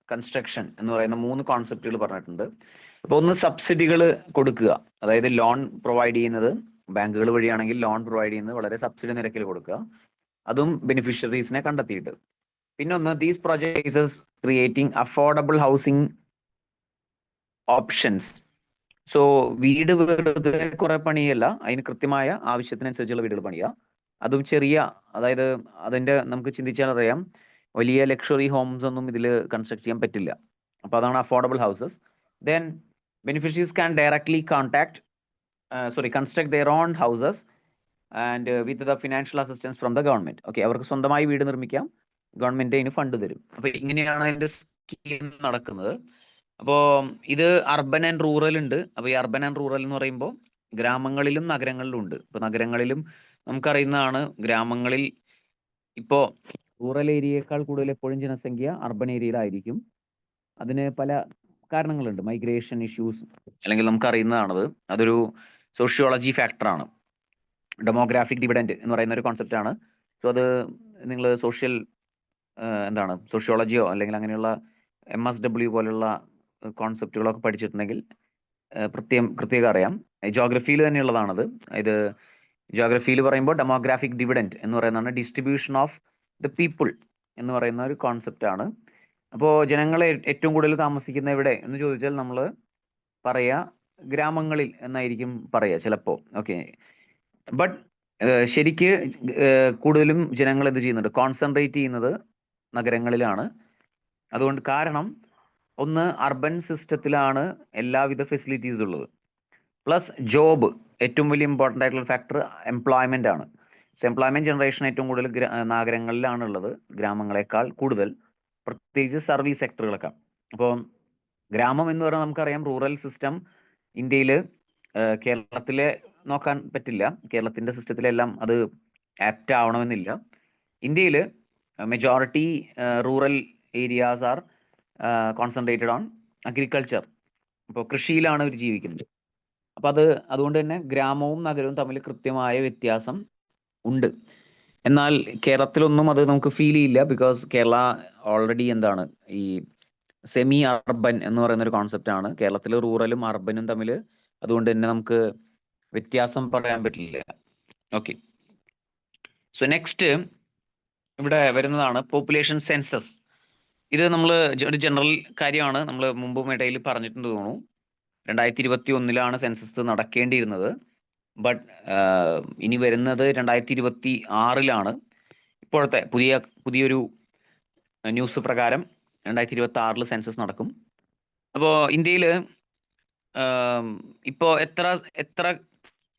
construction എന്ന് പറയുന്ന 3 കോൺസെപ്റ്റുകൾ പറഞ്ഞിട്ടുണ്ട്. അപ്പോൾ ഒന്ന് സബ്സിഡികൾ കൊടുക്കുക, അതായത് ലോൺ പ്രൊവൈഡ് ചെയ്യുന്നത് ബാങ്കുകൾ വഴിയാണെങ്കിൽ ലോൺ പ്രൊവൈഡ് ചെയ്യുന്നത് വളരെ സബ്സിഡി നിരക്കിൽ കൊടുക്കുക, അതും ബെനിഫിഷ്യറീസിനെ കണ്ടെത്തിയിട്ട്. പിന്നെ ഒന്ന് these projects creating affordable housing options. So വീട് വെറുതെ കുറെ പണിയല്ല, അതിന് കൃത്യമായ ആവശ്യത്തിനനുസരിച്ചുള്ള വീടുകൾ പണിയുക, അതും ചെറിയ, അതായത് അതിന്റെ നമുക്ക് ചിന്തിച്ചാൽ അറിയാം വലിയ ലക്ഷറി ഹോംസ് ഒന്നും ഇതിൽ കൺസ്ട്രക്ട് ചെയ്യാൻ പറ്റില്ല. അപ്പോൾ അതാണ് affordable houses. Then beneficiaries can directly construct their own houses and with the financial assistance from the government. Okay, അവർക്ക് സ്വന്തമായി വീട് നിർമ്മിക്കാം, ഗവൺമെന്റ് അതിന് ഫണ്ട് തരും. അപ്പൊ ഇങ്ങനെയാണ് അതിന്റെ സ്കീം നടക്കുന്നത്. അപ്പോൾ ഇത് അർബൻ ആൻഡ് റൂറൽ ഉണ്ട്. അപ്പോൾ ഈ അർബൻ ആൻഡ് റൂറൽ എന്ന് പറയുമ്പോൾ ഗ്രാമങ്ങളിലും നഗരങ്ങളിലും ഉണ്ട്. ഇപ്പൊ നഗരങ്ങളിലും നമുക്കറിയുന്നതാണ്, ഗ്രാമങ്ങളിൽ ഇപ്പോൾ റൂറൽ ഏരിയയേക്കാൾ കൂടുതൽ എപ്പോഴും ജനസംഖ്യ അർബൻ ഏരിയയിലായിരിക്കും. അതിന് പല കാരണങ്ങളുണ്ട്, മൈഗ്രേഷൻ ഇഷ്യൂസ്, അല്ലെങ്കിൽ നമുക്കറിയുന്നതാണത്. അതൊരു സോഷ്യോളജി ഫാക്ടറാണ്, ഡെമോഗ്രാഫിക് ഡിവിഡൻഡ് എന്ന് പറയുന്ന ഒരു കോൺസെപ്റ്റ് ആണ്. സോ അത് നിങ്ങൾ സോഷ്യോളജിയോ അല്ലെങ്കിൽ അങ്ങനെയുള്ള MSW പോലുള്ള കോൺസെപ്റ്റുകളൊക്കെ പഠിച്ചിട്ടുണ്ടെങ്കിൽ പ്രത്യേകം അറിയാം. ജോഗ്രഫിയിൽ തന്നെയുള്ളതാണത്. ഇത് ജോഗ്രഫിയിൽ പറയുമ്പോൾ ഡെമോഗ്രാഫിക് ഡിവിഡൻഡ് എന്ന് പറയുന്നതാണ് ഡിസ്ട്രിബ്യൂഷൻ ഓഫ് ദ പീപ്പിൾ എന്ന് പറയുന്ന ഒരു കോൺസെപ്റ്റ് ആണ്. അപ്പോൾ ജനങ്ങൾ ഏറ്റവും കൂടുതൽ താമസിക്കുന്ന എവിടെ എന്ന് ചോദിച്ചാൽ നമ്മൾ പറയുക ഗ്രാമങ്ങളിൽ എന്നായിരിക്കും പറയുക ചിലപ്പോൾ. ഓക്കെ, ബട്ട് ശരിക്ക് കൂടുതലും ജനങ്ങൾ എന്ത് ചെയ്യുന്നുണ്ട്, കോൺസെൻട്രേറ്റ് ചെയ്യുന്നത് നഗരങ്ങളിലാണ്. അതുകൊണ്ട് കാരണം ഒന്ന്, അർബൻ സിസ്റ്റത്തിലാണ് എല്ലാവിധ ഫെസിലിറ്റീസ് ഉള്ളത്, പ്ലസ് ജോബ്, ഏറ്റവും വലിയ ഇമ്പോർട്ടൻ്റ് ആയിട്ടുള്ള ഫാക്ടർ എംപ്ലോയ്മെന്റ് ആണ്. സോ എംപ്ലോയ്മെന്റ് ജനറേഷൻ ഏറ്റവും കൂടുതൽ നഗരങ്ങളിലാണ് ഉള്ളത്, ഗ്രാമങ്ങളെക്കാൾ കൂടുതൽ, പ്രത്യേകിച്ച് സർവീസ് സെക്ടറുകളൊക്കെ. അപ്പോൾ ഗ്രാമം എന്ന് പറഞ്ഞാൽ നമുക്കറിയാം, റൂറൽ സിസ്റ്റം ഇന്ത്യയിൽ കേരളത്തിലെ നോക്കാൻ പറ്റില്ല, കേരളത്തിന്റെ സിസ്റ്റത്തിലെല്ലാം അത് ആപ്റ്റ് ആവണമെന്നില്ല. ഇന്ത്യയിൽ majority rural areas are concentrated on agriculture. അപ്പോൾ കൃഷിയിലാണ് ഇവർ ജീവിക്കുന്നത്. അപ്പൊ അതുകൊണ്ട് തന്നെ ഗ്രാമവും നഗരവും തമ്മിൽ കൃത്യമായ വ്യത്യാസം ഉണ്ട്. എന്നാൽ കേരളത്തിലൊന്നും അത് നമുക്ക് ഫീൽ ചെയ്യില്ല, ബിക്കോസ് കേരള ഓൾറെഡി ഈ സെമി അർബൻ എന്ന് പറയുന്ന ഒരു കോൺസെപ്റ്റ് ആണ്. കേരളത്തിൽ റൂറലും അർബനും തമ്മിൽ അതുകൊണ്ട് തന്നെ നമുക്ക് വ്യത്യാസം പറയാൻ പറ്റില്ല. ഓക്കെ, സോ നെക്സ്റ്റ് ഇവിടെ വരുന്നതാണ് പോപ്പുലേഷൻ സെൻസസ്. ഇത് നമ്മൾ ഒരു ജനറൽ കാര്യമാണ്, നമ്മൾ മുമ്പും ഇടയിൽ പറഞ്ഞിട്ടുണ്ട് തോന്നുന്നു. 2021 സെൻസസ് നടക്കേണ്ടിയിരുന്നത്, ബട്ട് ഇനി വരുന്നത് 2026 ഇപ്പോഴത്തെ പുതിയൊരു ന്യൂസ് പ്രകാരം 2026 സെൻസസ് നടക്കും. അപ്പോൾ ഇന്ത്യയിൽ ഇപ്പോൾ എത്ര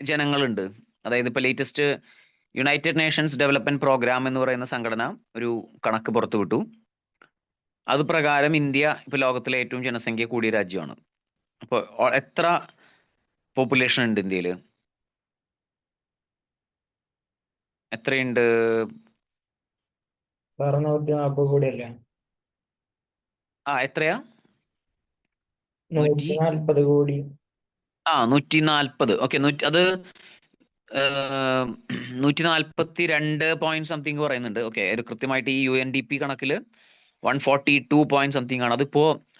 ജനങ്ങളുണ്ട്, അതായത് ഇപ്പോൾ latest United Nations Development Programme എന്ന് പറയുന്ന സംഘടന ഒരു കണക്ക് പുറത്തുവിട്ടു. അത് പ്രകാരം ഇന്ത്യ ഇപ്പോൾ ലോകത്തിലെ ഏറ്റവും ജനസംഖ്യ കൂടിയ രാജ്യമാണ്. അപ്പോൾ എത്ര പോപ്പുലേഷൻ ഉണ്ട് ഇന്ത്യയിൽ? എത്രയുണ്ട്? 140 കോടിയല്ലേ? എത്രയാ? 140 കോടി. 140. ഓക്കെ, അത് 142 പോയിന്റ് സംതിങ് പറയുന്നുണ്ട്. ഓക്കെ, ഇത് കൃത്യമായിട്ട് ഈ UNDP കണക്കിൽ 142 പോയിന്റ് സംതിങ് ആണ്.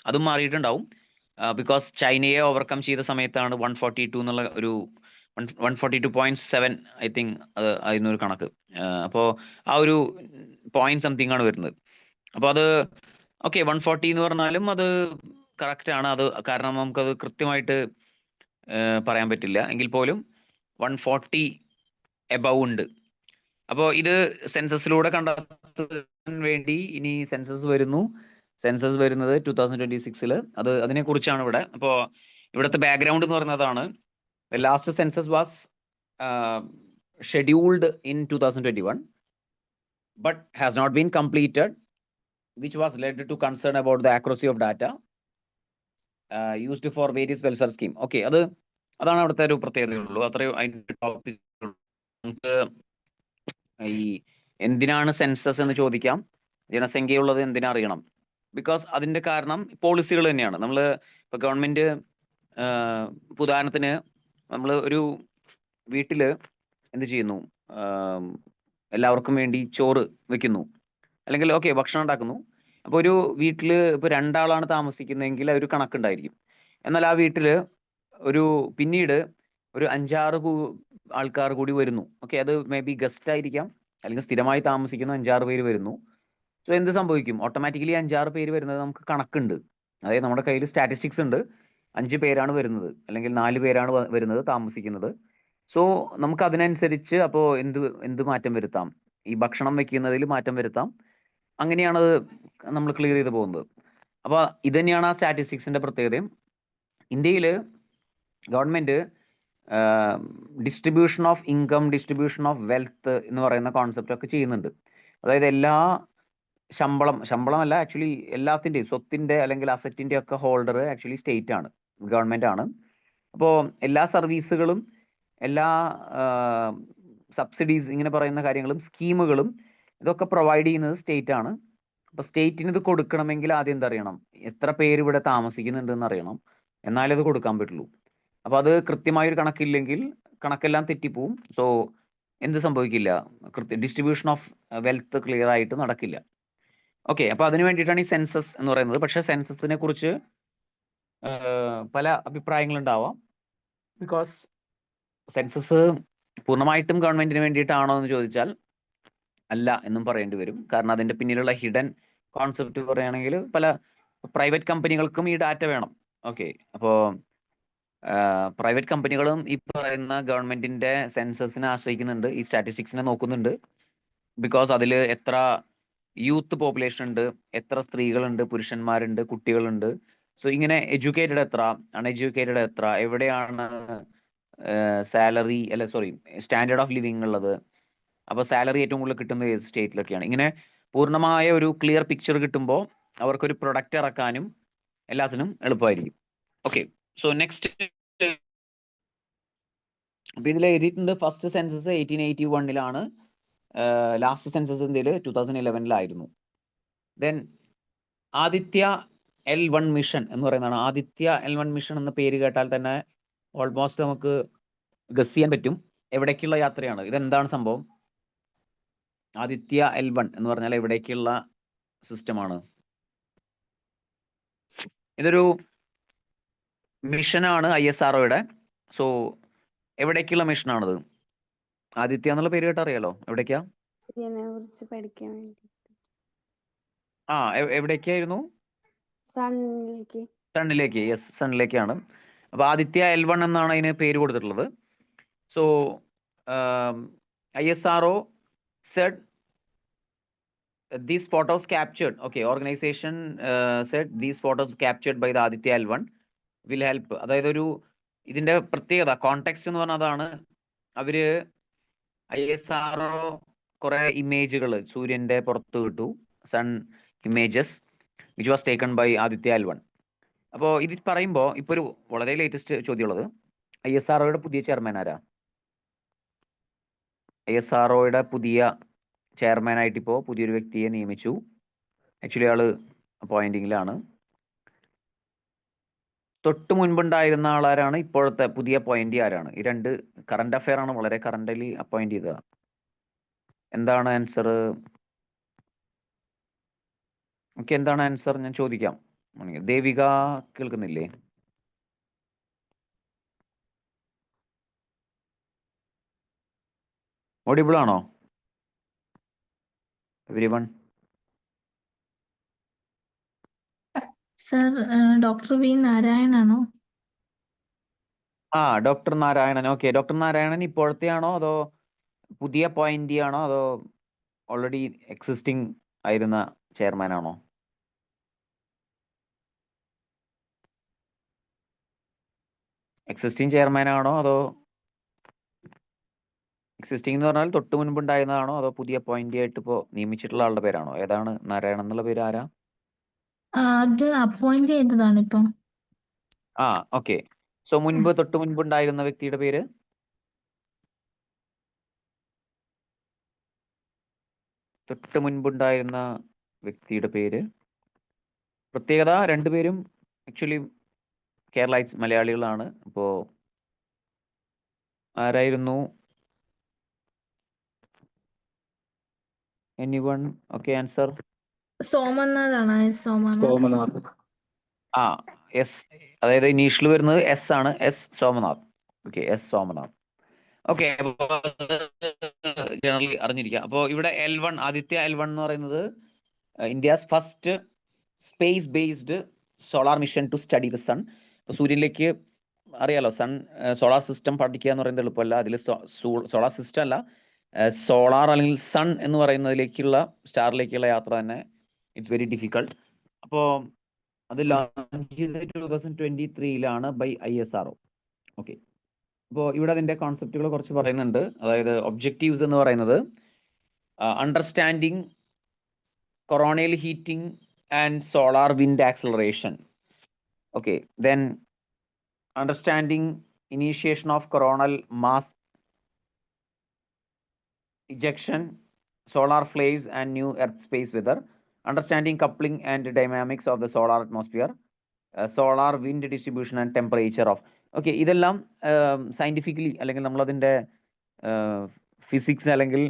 അതും മാറിയിട്ടുണ്ടാവും, ബിക്കോസ് ചൈനയെ ഓവർകം ചെയ്ത സമയത്താണ് 142 എന്നുള്ള ഒരു 142.7 ഐ തിങ്ക് അതിനൊരു കണക്ക്. അപ്പോൾ ആ ഒരു പോയിന്റ് സംതിങ് ആണ് വരുന്നത്. അപ്പോൾ അത് ഓക്കെ, 140 എന്ന് പറഞ്ഞാലും അത് കറക്റ്റ് ആണ്. അത് കാരണം നമുക്കത് കൃത്യമായിട്ട് പറയാൻ പറ്റില്ല, എങ്കിൽ പോലും 140 എബവ് ഉണ്ട്. അപ്പോൾ ഇത് സെൻസസിലൂടെ കണ്ടെത്താൻ വേണ്ടി ഇനി സെൻസസ് വരുന്നത് 2026 അതിനെക്കുറിച്ചാണ് ഇവിടെ. അപ്പോൾ ഇവിടുത്തെ ബാക്ക്ഗ്രൗണ്ട് എന്ന് പറയുന്നതാണ് the last census was scheduled in 2021 but has not been completed, which was led to concern about the accuracy of data used for various welfare scheme. Okay, അതാണ് അവിടുത്തെ ഒരു പ്രത്യേകതയുള്ളൂ. അത്രയും അതിന്റെ ടോപ്പിക്. നമുക്ക് ഈ എന്തിനാണ് സെൻസസ് എന്ന് ചോദിക്കാം. ജനസംഖ്യയുള്ളത് എന്തിനാ അറിയണം? ബിക്കോസ് അതിന്റെ കാരണം പോളിസികൾ തന്നെയാണ്. നമ്മൾ ഇപ്പൊ ഗവൺമെന്റ് ഉദാഹരണത്തിന് നമ്മൾ ഒരു വീട്ടില് എന്ത് ചെയ്യുന്നു, എല്ലാവർക്കും വേണ്ടി ചോറ് വെക്കുന്നു, അല്ലെങ്കിൽ ഓക്കെ ഭക്ഷണം ഉണ്ടാക്കുന്നു. അപ്പോൾ ഒരു വീട്ടിൽ ഇപ്പോൾ 2 ആളാണ് താമസിക്കുന്നതെങ്കിൽ ഒരു കണക്കുണ്ടായിരിക്കും. എന്നാൽ ആ വീട്ടിൽ പിന്നീട് ഒരു 5-6 ആൾക്കാർ കൂടി വരുന്നു. ഓക്കെ, അത് മേ ബി ഗസ്റ്റ് ആയിരിക്കാം, അല്ലെങ്കിൽ സ്ഥിരമായി താമസിക്കുന്ന 5-6 പേര് വരുന്നു. സോ എന്ത് സംഭവിക്കും? ഓട്ടോമാറ്റിക്കലി 5-6 പേര് വരുന്നത് നമുക്ക് കണക്കുണ്ട്. അതായത് നമ്മുടെ കയ്യിൽ സ്റ്റാറ്റിസ്റ്റിക്സ് ഉണ്ട്. 5 പേരാണ് വരുന്നത്, അല്ലെങ്കിൽ 4 പേരാണ് വരുന്നത് താമസിക്കുന്നത്. സോ നമുക്ക് അതിനനുസരിച്ച് അപ്പോൾ എന്ത് മാറ്റം വരുത്താം? ഈ ഭക്ഷണം വെക്കുന്നതിൽ മാറ്റം വരുത്താം. അങ്ങനെയാണത് നമ്മൾ ക്ലിയർ ചെയ്ത് പോകുന്നത്. അപ്പോൾ ഇത് തന്നെയാണ് ആ സ്റ്റാറ്റിസ്റ്റിക്സിന്റെ പ്രത്യേകതയും. ഇന്ത്യയിൽ government distribution of income, distribution of wealth എന്ന് പറയുന്ന കോൺസെപ്റ്റ് ഒക്കെ ചെയ്യുന്നുണ്ട്. അതായത് എല്ലാ ശമ്പളമല്ല, ആക്ച്വലി എല്ലാത്തിൻ്റെയും സ്വത്തിന്റെ അല്ലെങ്കിൽ അസറ്റിന്റെ ഒക്കെ ഹോൾഡർ ആക്ച്വലി സ്റ്റേറ്റ് ആണ്, ഗവൺമെന്റ് ആണ്. അപ്പോൾ എല്ലാ സർവീസുകളും, എല്ലാ സബ്സിഡീസ്, ഇങ്ങനെ പറയുന്ന കാര്യങ്ങളും സ്കീമുകളും ഇതൊക്കെ പ്രൊവൈഡ് ചെയ്യുന്നത് സ്റ്റേറ്റ് ആണ്. അപ്പൊ സ്റ്റേറ്റിന് ഇത് കൊടുക്കണമെങ്കിൽ ആദ്യം എന്തറിയണം? എത്ര പേര് ഇവിടെ താമസിക്കുന്നുണ്ട് എന്ന് അറിയണം. എന്നാലേ അത് കൊടുക്കാൻ പറ്റുള്ളൂ. അപ്പൊ അത് കൃത്യമായൊരു കണക്കില്ലെങ്കിൽ കണക്കെല്ലാം തെറ്റിപ്പോവും. സോ എന്ത് സംഭവിക്കില്ല? ഡിസ്ട്രിബ്യൂഷൻ ഓഫ് വെൽത്ത് ക്ലിയർ ആയിട്ട് നടക്കില്ല. ഓക്കെ, അപ്പൊ അതിന് വേണ്ടിയിട്ടാണ് ഈ സെൻസസ് എന്ന് പറയുന്നത്. പക്ഷെ സെൻസസിനെ കുറിച്ച് പല അഭിപ്രായങ്ങളുണ്ടാവാം. ബിക്കോസ് സെൻസസ് പൂർണ്ണമായിട്ടും ഗവൺമെന്റിന് വേണ്ടിയിട്ടാണോ എന്ന് ചോദിച്ചാൽ അല്ല എന്നും പറയേണ്ടി വരും. കാരണം അതിന്റെ പിന്നിലുള്ള ഹിഡൻ കോൺസെപ്റ്റ് പറയുകയാണെങ്കിൽ പല പ്രൈവറ്റ് കമ്പനികൾക്കും ഈ ഡാറ്റ വേണം. ഓക്കെ, അപ്പോൾ പ്രൈവറ്റ് കമ്പനികളും ഈ പറയുന്ന ഗവൺമെന്റിന്റെ സെൻസസിനെ ആശ്രയിക്കുന്നുണ്ട്, ഈ സ്റ്റാറ്റിസ്റ്റിക്സിനെ നോക്കുന്നുണ്ട്. ബിക്കോസ് അതിൽ എത്ര യൂത്ത് പോപ്പുലേഷൻ ഉണ്ട്, എത്ര സ്ത്രീകളുണ്ട്, പുരുഷന്മാരുണ്ട്, കുട്ടികളുണ്ട്. സോ ഇങ്ങനെ എഡ്യൂക്കേറ്റഡ് എത്ര, അൺഎഡ്യൂക്കേറ്റഡ് എത്ര, എവിടെയാണ് സ്റ്റാൻഡേർഡ് ഓഫ് ലിവിങ് ഉള്ളത്, അപ്പോൾ സാലറി ഏറ്റവും കൂടുതൽ കിട്ടുന്നത് ഏത് സ്റ്റേറ്റിലൊക്കെയാണ്. ഇങ്ങനെ പൂർണ്ണമായ ഒരു ക്ലിയർ പിക്ചർ കിട്ടുമ്പോൾ അവർക്കൊരു പ്രൊഡക്റ്റ് ഇറക്കാനും എല്ലാത്തിനും എളുപ്പമായിരിക്കും. ഓക്കെ, സോ നെക്സ്റ്റ് അപ്പൊ ഇതിൽ എഴുതിയിട്ടുണ്ട് ഫസ്റ്റ് സെൻസസ് 1881 ലാസ്റ്റ് സെൻസസ് ഇന്ത്യയിൽ 2011 ദെൻ ആദിത്യ L1 മിഷൻ എന്ന് പറയുന്നതാണ്. ആദിത്യ L1 മിഷൻ എന്ന പേര് കേട്ടാൽ തന്നെ ഓൾമോസ്റ്റ് നമുക്ക് ഗസ് ചെയ്യാൻ പറ്റും എവിടേക്കുള്ള യാത്രയാണ്. ഇതെന്താണ് സംഭവം? ആദിത്യ L1 എന്ന് പറഞ്ഞാൽ എവിടേക്കുള്ള സിസ്റ്റമാണ്? ഇതൊരു മിഷനാണ് ISROയുടെ. സോ എവിടേക്കുള്ള മിഷനാണിത്? ആദിത്യ എന്നുള്ള പേര് കേട്ട് അറിയാലോ, എവിടേക്കാ? കുറിച്ച് പഠിക്കാൻ വേണ്ടി എവിടേക്കായിരുന്നു? സണ്ണിലേക്ക്. സണ്ണിലേക്ക്. യെസ്, സണ്ണിലേക്കാണ്. അപ്പൊ ആദിത്യ L1 എന്നാണ് അതിന് പേര് കൊടുത്തിട്ടുള്ളത്. So ISRO said these photos captured, okay, organization said these photos captured by the Aditya L1 will help. അതായത് ഇതിന്റെ പ്രത്യേകത കോണ്ടെക്സ്റ്റ് എന്ന് പറഞ്ഞാൽ അതാണ്. അവര് ISRO കുറെ ഇമേജുകൾ സൂര്യന്റെ പുറത്ത് കിട്ടു, sun images which was taken by Aditya L1. അപ്പോൾ ഇത് പറയുമ്പോൾ ഇപ്പൊ ഒരു വളരെ ലേറ്റസ്റ്റ് ചോദ്യമുള്ളത്, ISROയുടെ പുതിയ ചെയർമാൻ ആരാ? ISROയുടെ പുതിയ ചെയർമാനായിട്ട് ഇപ്പോൾ പുതിയൊരു വ്യക്തിയെ നിയമിച്ചു. ആക്ച്വലി ആള് അപ്പോയിന്റിങ്ങിലാണ്. തൊട്ട് മുൻപുണ്ടായിരുന്ന ആളാരാണ്? ഇപ്പോഴത്തെ പുതിയ അപ്പോയിന്റി ആരാണ്? ഈ രണ്ട് കറണ്ട് അഫെയർ ആണ്, വളരെ കറന്റലി അപ്പോയിന്റ് ചെയ്തതാണ്. എന്താണ് ആൻസർ? ഓക്കെ, എന്താണ് ആൻസർ? ഞാൻ ചോദിക്കാം. ദേവിക കേൾക്കുന്നില്ലേ? ഓഡിബിൾ ആണോ everyone? Sir doctor V Narayan ആണോ? Doctor Narayanan. Okay, doctor Narayanan ഇപ്പോഴത്തെ ആണോ അതോ പുതിയ അപ്പോയിന്റി ആണോ അതോ ഓൾറെഡി എക്സിസ്റ്റിംഗ് ആയിരുന്ന ചെയർമാൻ ആണോ? എക്സിസ്റ്റിംഗ് ചെയർമാൻ ആണോ അതോ എക്സിസ്റ്റിംഗ് എന്ന് പറഞ്ഞാൽ തൊട്ട് മുൻപ് ഉണ്ടായിരുന്നതാണോ അതോ പുതിയ അപ്പോയിന്റി ആയിട്ട് ഇപ്പോൾ നിയമിച്ചിട്ടുള്ള ആളുടെ പേരാണോ? ഏതാണ് നാരായണൻ എന്നുള്ള പേര് ആരാ? അത് അപ്പോയിന്റ് ചെയ്തതാണ് ഇപ്പം. ആ ഓക്കെ. സോ മുൻപ് തൊട്ട് മുൻപ് ഉണ്ടായിരുന്ന വ്യക്തിയുടെ പേര്? തൊട്ട് മുൻപുണ്ടായിരുന്ന വ്യക്തിയുടെ പേര് പ്രത്യേകത രണ്ടുപേരും ആക്ച്വലി കേരളൈറ്റ്സ് മലയാളികളാണ്. അപ്പോൾ ആരായിരുന്നു? എനിവൺ? Okay, answer. സോമനാഥാണ്. സോമനാഥ്. സോമനാഥ്. ആ എസ്, അതായത് ഇനീഷ്യൽ വരുന്നത് എസ് ആണ്. S Somanath. Okay, S Somanath. Okay, generally അറിഞ്ഞിരിക്കുക. അപ്പോൾ ഇവിടെ L1 ആദിത്യ L1 എന്ന് പറയുന്നത് India's first space based solar mission to study the sun. ഇപ്പോൾ സൂര്യനിലേക്ക് അറിയാലോ, സൺ സോളാർ സിസ്റ്റം പഠിക്കുക എന്ന് പറയുന്നത് എളുപ്പമല്ല. അതിൽ സോളാർ സിസ്റ്റം അല്ല, സോളാർ അല്ലെങ്കിൽ സൺ എന്ന് പറയുന്നതിലേക്കുള്ള സ്റ്റാറിലേക്കുള്ള യാത്ര തന്നെ ഇറ്റ്സ് വെരി ഡിഫിക്കൾട്ട്. അപ്പോൾ അത് ലോഞ്ച് ചെയ്തത് 2023 ബൈ ISRO. ഓക്കെ, അപ്പോൾ ഇവിടെ അതിൻ്റെ കോൺസെപ്റ്റുകൾ കുറച്ച് പറയുന്നുണ്ട്. അതായത് ഒബ്ജക്റ്റീവ്സ് എന്ന് പറയുന്നത് understanding coronal heating and solar wind acceleration. Okay, then understanding initiation of coronal mass ejection, solar flares and new earth space weather, understanding coupling and dynamics of the solar atmosphere, solar wind distribution and temperature of. Okay, ഇതെല്ലാം സയൻറ്റിഫിക്കലി അല്ലെങ്കിൽ നമ്മളതിൻ്റെ ഫിസിക്സ് അല്ലെങ്കിൽ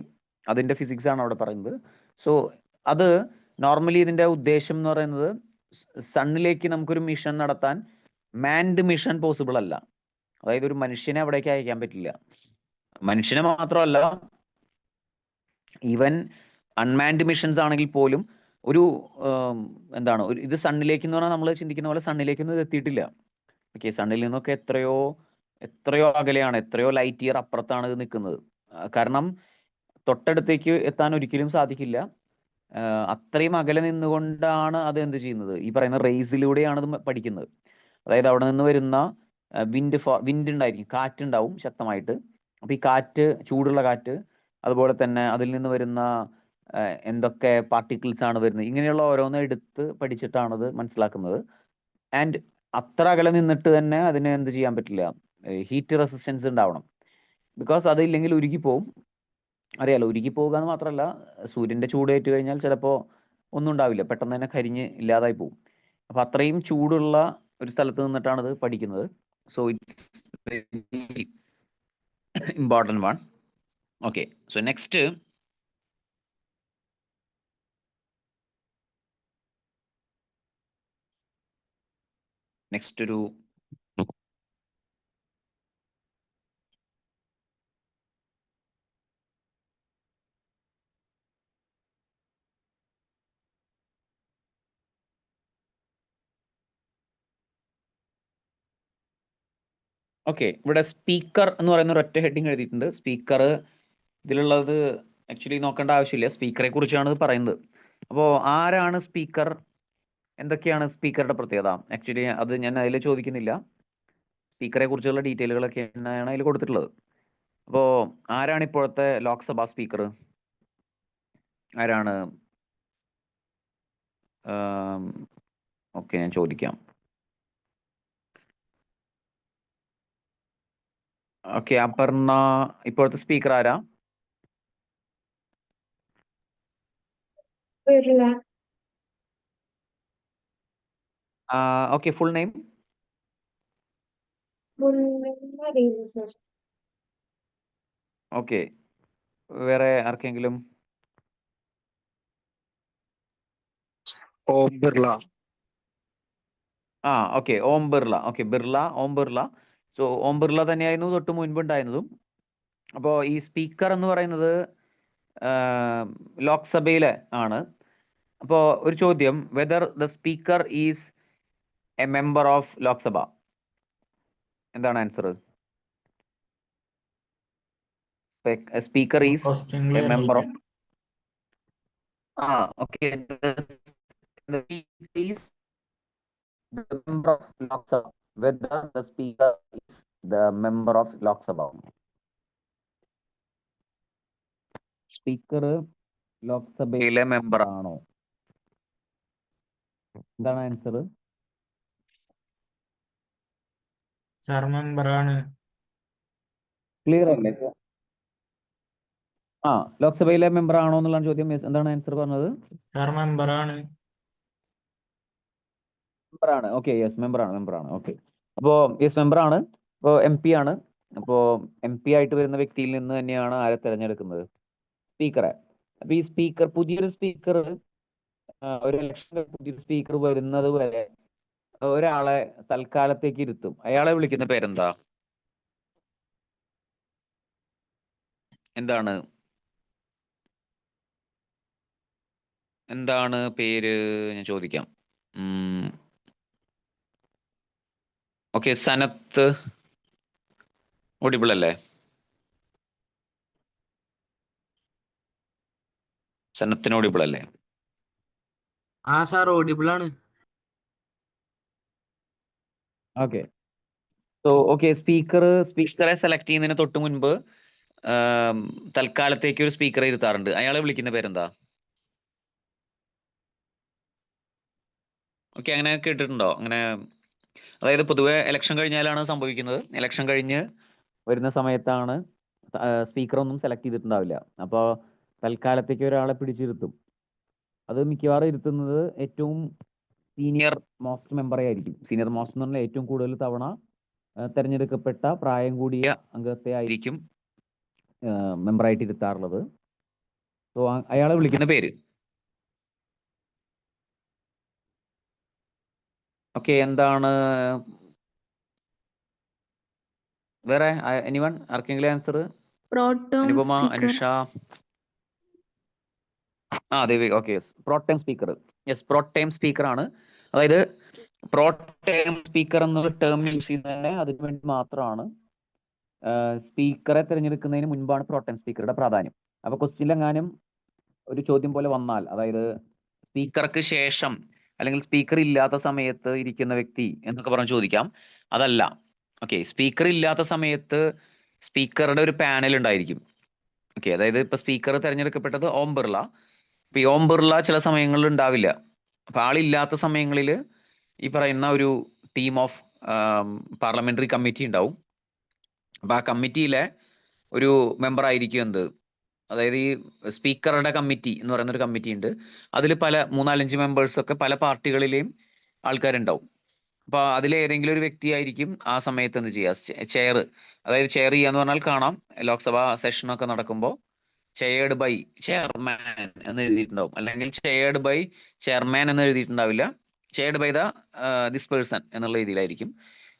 അതിൻ്റെ ഫിസിക്സ് ആണ് അവിടെ പറയുന്നത്. സോ അത് നോർമലി ഇതിൻ്റെ ഉദ്ദേശം എന്ന് പറയുന്നത് സണ്ണിലേക്ക് നമുക്കൊരു മിഷൻ നടത്താൻ മാൻഡ് മിഷൻ പോസിബിൾ അല്ല. അതായത് ഒരു മനുഷ്യനെ അവിടേക്ക് അയക്കാൻ പറ്റില്ല. മനുഷ്യനെ മാത്രമല്ല, ഈവൻ അൺമാൻഡ് മിഷൻസ് ആണെങ്കിൽ പോലും ഒരു എന്താണ് ഒരു ഇത് സണ്ണിലേക്ക് എന്ന് പറഞ്ഞാൽ നമ്മൾ ചിന്തിക്കുന്ന പോലെ സണ്ണിലേക്കൊന്നും ഇത് എത്തിയിട്ടില്ല. ഓക്കെ, സണ്ണിൽ നിന്നൊക്കെ എത്രയോ അകലെയാണ്, എത്രയോ ലൈറ്റ് ഇയർ അപ്പുറത്താണ് ഇത് നിൽക്കുന്നത്. കാരണം തൊട്ടടുത്തേക്ക് എത്താൻ ഒരിക്കലും സാധിക്കില്ല. അത്രയും അകലെ നിന്നുകൊണ്ടാണ് അത് എന്ത് ചെയ്യുന്നത്, ഈ പറയുന്ന റേസിലൂടെയാണ് ഇത് പഠിക്കുന്നത്. അതായത് അവിടെ നിന്ന് വരുന്ന വിൻഡ് ഉണ്ടായിരിക്കും, കാറ്റുണ്ടാവും ശക്തമായിട്ട്. അപ്പോൾ ഈ കാറ്റ്, ചൂടുള്ള കാറ്റ്, അതുപോലെ തന്നെ അതിൽ നിന്ന് വരുന്ന എന്തൊക്കെ പാർട്ടിക്കിൾസ് ആണ് വരുന്നത്, ഇങ്ങനെയുള്ള ഓരോന്നും എടുത്ത് പഠിച്ചിട്ടാണത് മനസ്സിലാക്കുന്നത്. ആൻഡ് അത്ര അകലെ നിന്നിട്ട് തന്നെ അതിന് എന്ത് ചെയ്യാൻ പറ്റില്ല, ഹീറ്റ് റെസിസ്റ്റൻസ് ഉണ്ടാവണം. ബിക്കോസ് അതില്ലെങ്കിൽ ഉരുകിപ്പോവും. അറിയാലോ, ഉരുകി പോവുക എന്ന് മാത്രമല്ല, സൂര്യൻ്റെ ചൂട് ഏറ്റു കഴിഞ്ഞാൽ ചിലപ്പോൾ ഒന്നും ഉണ്ടാവില്ല, പെട്ടെന്ന് തന്നെ കരിഞ്ഞ് ഇല്ലാതായി പോവും. അപ്പോൾ അത്രയും ചൂടുള്ള ഒരു സ്ഥലത്ത് നിന്നിട്ടാണ് ഇത് പഠിക്കുന്നത്. So it's very important one. Okay, so next ഒരു ഓക്കെ, ഇവിടെ സ്പീക്കർ എന്ന് പറയുന്ന ഒരു ഒറ്റ ഹെഡിങ് എഴുതിയിട്ടുണ്ട്. സ്പീക്കർ ഇതിലുള്ളത് ആക്ച്വലി നോക്കേണ്ട ആവശ്യമില്ല, സ്പീക്കറെ കുറിച്ചാണ് ഇത് പറയുന്നത്. അപ്പോൾ ആരാണ് സ്പീക്കർ, എന്തൊക്കെയാണ് സ്പീക്കറുടെ പ്രത്യേകത? ആക്ച്വലി അത് ഞാൻ അതിൽ ചോദിക്കുന്നില്ല. സ്പീക്കറെ കുറിച്ചുള്ള ഡീറ്റെയിലുകളൊക്കെ ആണ് അതിൽ കൊടുത്തിട്ടുള്ളത്. അപ്പോൾ ആരാണ് ഇപ്പോഴത്തെ ലോക്സഭാ സ്പീക്കർ? ആരാണ്? ഓക്കെ, ഞാൻ ചോദിക്കാം. ഓക്കെ, അപർണ ഇപ്പോഴത്തെ സ്പീക്കർ ആരാ? Okay, full name? ഓക്കെ, വേറെ ആർക്കെങ്കിലും? Om Birla. Okay, Om Birla. Okay, Om Birla. So Om Birla തന്നെയായിരുന്നു തൊട്ട് മുൻപ് ഉണ്ടായിരുന്നതും. അപ്പോൾ ഈ സ്പീക്കർ എന്ന് പറയുന്നത് ലോക്സഭയിലെ ആണ്. അപ്പോൾ ഒരു ചോദ്യം, whether the speaker is a member of Lok Sabha, എന്താണ് answer? Speaker is question a clear member ആയില്ല. Of okay, the member of Lok Sabha, whether the speaker is the member of Lok Sabha. Speaker ലോക്സഭയിലെ മെമ്പർ ആണോ? എന്താണ് ആൻസർ? സാർ മെമ്പറാണ്. ക്ലിയർ അല്ലേ? ആ, ലോക്സഭയിലെ മെമ്പർ ആണോ എന്നുള്ള ചോദ്യം. Yes, എന്താണ് ആൻസർ പറഞ്ഞത്? സാർ മെമ്പറാണ്. മെമ്പറാണ്. ഓക്കെ, യെസ്, മെമ്പറാണ്. ഓക്കെ, അപ്പോൾ യെസ്, മെമ്പറാണ്. അപ്പോൾ MP ആണ്. അപ്പോൾ MP ആയിട്ട് വരുന്ന വ്യക്തിയിൽ നിന്ന് തന്നെയാണ് ആരെ തിരഞ്ഞെടുക്കുന്നത്? സ്പീക്കറെ. അപ്പോൾ ഈ സ്പീക്കർ, പുതിയൊരു സ്പീക്കർ, ഒരു ഇലക്ഷൻ പുതിയൊരു സ്പീക്കർ വരുന്നത് വരെ ഒരാളെ തൽക്കാലത്തേക്ക് ഇരുത്തും. അയാളെ വിളിക്കുന്ന പേരെന്താ? എന്താണ് പേര്? ഞാൻ ചോദിക്കാം. ഓക്കെ, സനത്ത് ഓഡിബിൾ അല്ലേ? സനത്തിന് ഓഡിബിൾ അല്ലേ? ആ സാർ ഓഡിബിൾ ആണ്. ഓക്കെ, സോ ഓക്കെ, സ്പീക്കറെ സെലക്ട് ചെയ്യുന്നതിന് തൊട്ട് മുൻപ് തൽക്കാലത്തേക്ക് ഒരു സ്പീക്കറെ ഇരുത്താറുണ്ട്. അയാളെ വിളിക്കുന്ന പേരെന്താ? ഓക്കെ, അങ്ങനെ കേട്ടിട്ടുണ്ടോ? അങ്ങനെ, അതായത് പൊതുവെ ഇലക്ഷൻ കഴിഞ്ഞാലാണ് സംഭവിക്കുന്നത്. ഇലക്ഷൻ കഴിഞ്ഞ് വരുന്ന സമയത്താണ് സ്പീക്കറൊന്നും സെലക്ട് ചെയ്തിട്ടുണ്ടാവില്ല. അപ്പോൾ തൽക്കാലത്തേക്ക് ഒരാളെ പിടിച്ചിരുത്തും. അത് മിക്കവാറും ഇരുത്തുന്നത് ഏറ്റവും സീനിയർ മോസ്റ്റ് മെമ്പറെ ആയിരിക്കും. സീനിയർ മോസ്റ്റ് എന്ന് പറഞ്ഞാൽ ഏറ്റവും കൂടുതൽ തവണ തെരഞ്ഞെടുക്കപ്പെട്ട പ്രായം കൂടിയ അംഗത്തെ ആയിരിക്കും മെമ്പറായിട്ട് ഇരുത്താറുള്ളത്. സോ അയാളെ വിളിക്കുന്ന പേര്. ഓക്കെ, എന്താണ് വേറെ? എനിവൺ? ആർക്കെങ്കിലും answer? Pro tem Anupama, speaker. Anusha. Devi. Okay, pro tem speaker. Yes, pro tem speaker ആണ്. അതായത് പ്രോട്ടൈം സ്പീക്കർ എന്നൊരു ടേം യൂസ് ചെയ്യുന്നത് തന്നെ അതിനു വേണ്ടി മാത്രമാണ്. സ്പീക്കറെ തിരഞ്ഞെടുക്കുന്നതിന് മുൻപാണ് പ്രോട്ടൈം സ്പീക്കറുടെ പ്രാധാന്യം. അപ്പൊ ക്വസ്റ്റ്യനിലെങ്ങാനും ഒരു ചോദ്യം പോലെ വന്നാൽ, അതായത് സ്പീക്കർക്ക് ശേഷം അല്ലെങ്കിൽ സ്പീക്കർ ഇല്ലാത്ത സമയത്ത് ഇരിക്കുന്ന വ്യക്തി എന്നൊക്കെ പറഞ്ഞ് ചോദിക്കാം. അതല്ല. ഓക്കെ, സ്പീക്കർ ഇല്ലാത്ത സമയത്ത് സ്പീക്കറുടെ ഒരു പാനൽ ഉണ്ടായിരിക്കും. ഓക്കെ, അതായത് ഇപ്പൊ സ്പീക്കർ തിരഞ്ഞെടുക്കപ്പെട്ടത് ഓം ബിർള. ഇപ്പൊ ഈ ഓം ബിർള ചില സമയങ്ങളിൽ ഉണ്ടാവില്ല. അപ്പൊ ആളില്ലാത്ത സമയങ്ങളിൽ ഈ പറയുന്ന ഒരു ടീം ഓഫ് പാർലമെന്ററി കമ്മിറ്റി ഉണ്ടാവും. അപ്പൊ ആ കമ്മിറ്റിയിലെ ഒരു മെമ്പർ ആയിരിക്കും എന്ത്, അതായത് ഈ സ്പീക്കറുടെ കമ്മിറ്റി എന്ന് പറയുന്ന ഒരു കമ്മിറ്റി ഉണ്ട്. അതിൽ 3-4-5 മെമ്പേഴ്സ് ഒക്കെ പല പാർട്ടികളിലെയും ആൾക്കാരുണ്ടാവും. അപ്പൊ അതിലേതെങ്കിലും ഒരു വ്യക്തിയായിരിക്കും ആ സമയത്ത് എന്ത് ചെയ്യുക, ചെയർ. അതായത് ചെയർ ചെയ്യാന്ന് പറഞ്ഞാൽ കാണാം, ലോക്സഭാ സെഷനൊക്കെ നടക്കുമ്പോൾ ചെയർഡ് ബൈ ചെയർമാൻ എന്ന് എഴുതിയിട്ടുണ്ടാവും. അല്ലെങ്കിൽ ചെയർഡ് ബൈ ചെയർമാൻ എന്ന് എഴുതിയിട്ടുണ്ടാവില്ല. ചെയർഡ് ബൈ ദിസ് പേഴ്സൺ എന്നുള്ള രീതിയിലായിരിക്കും.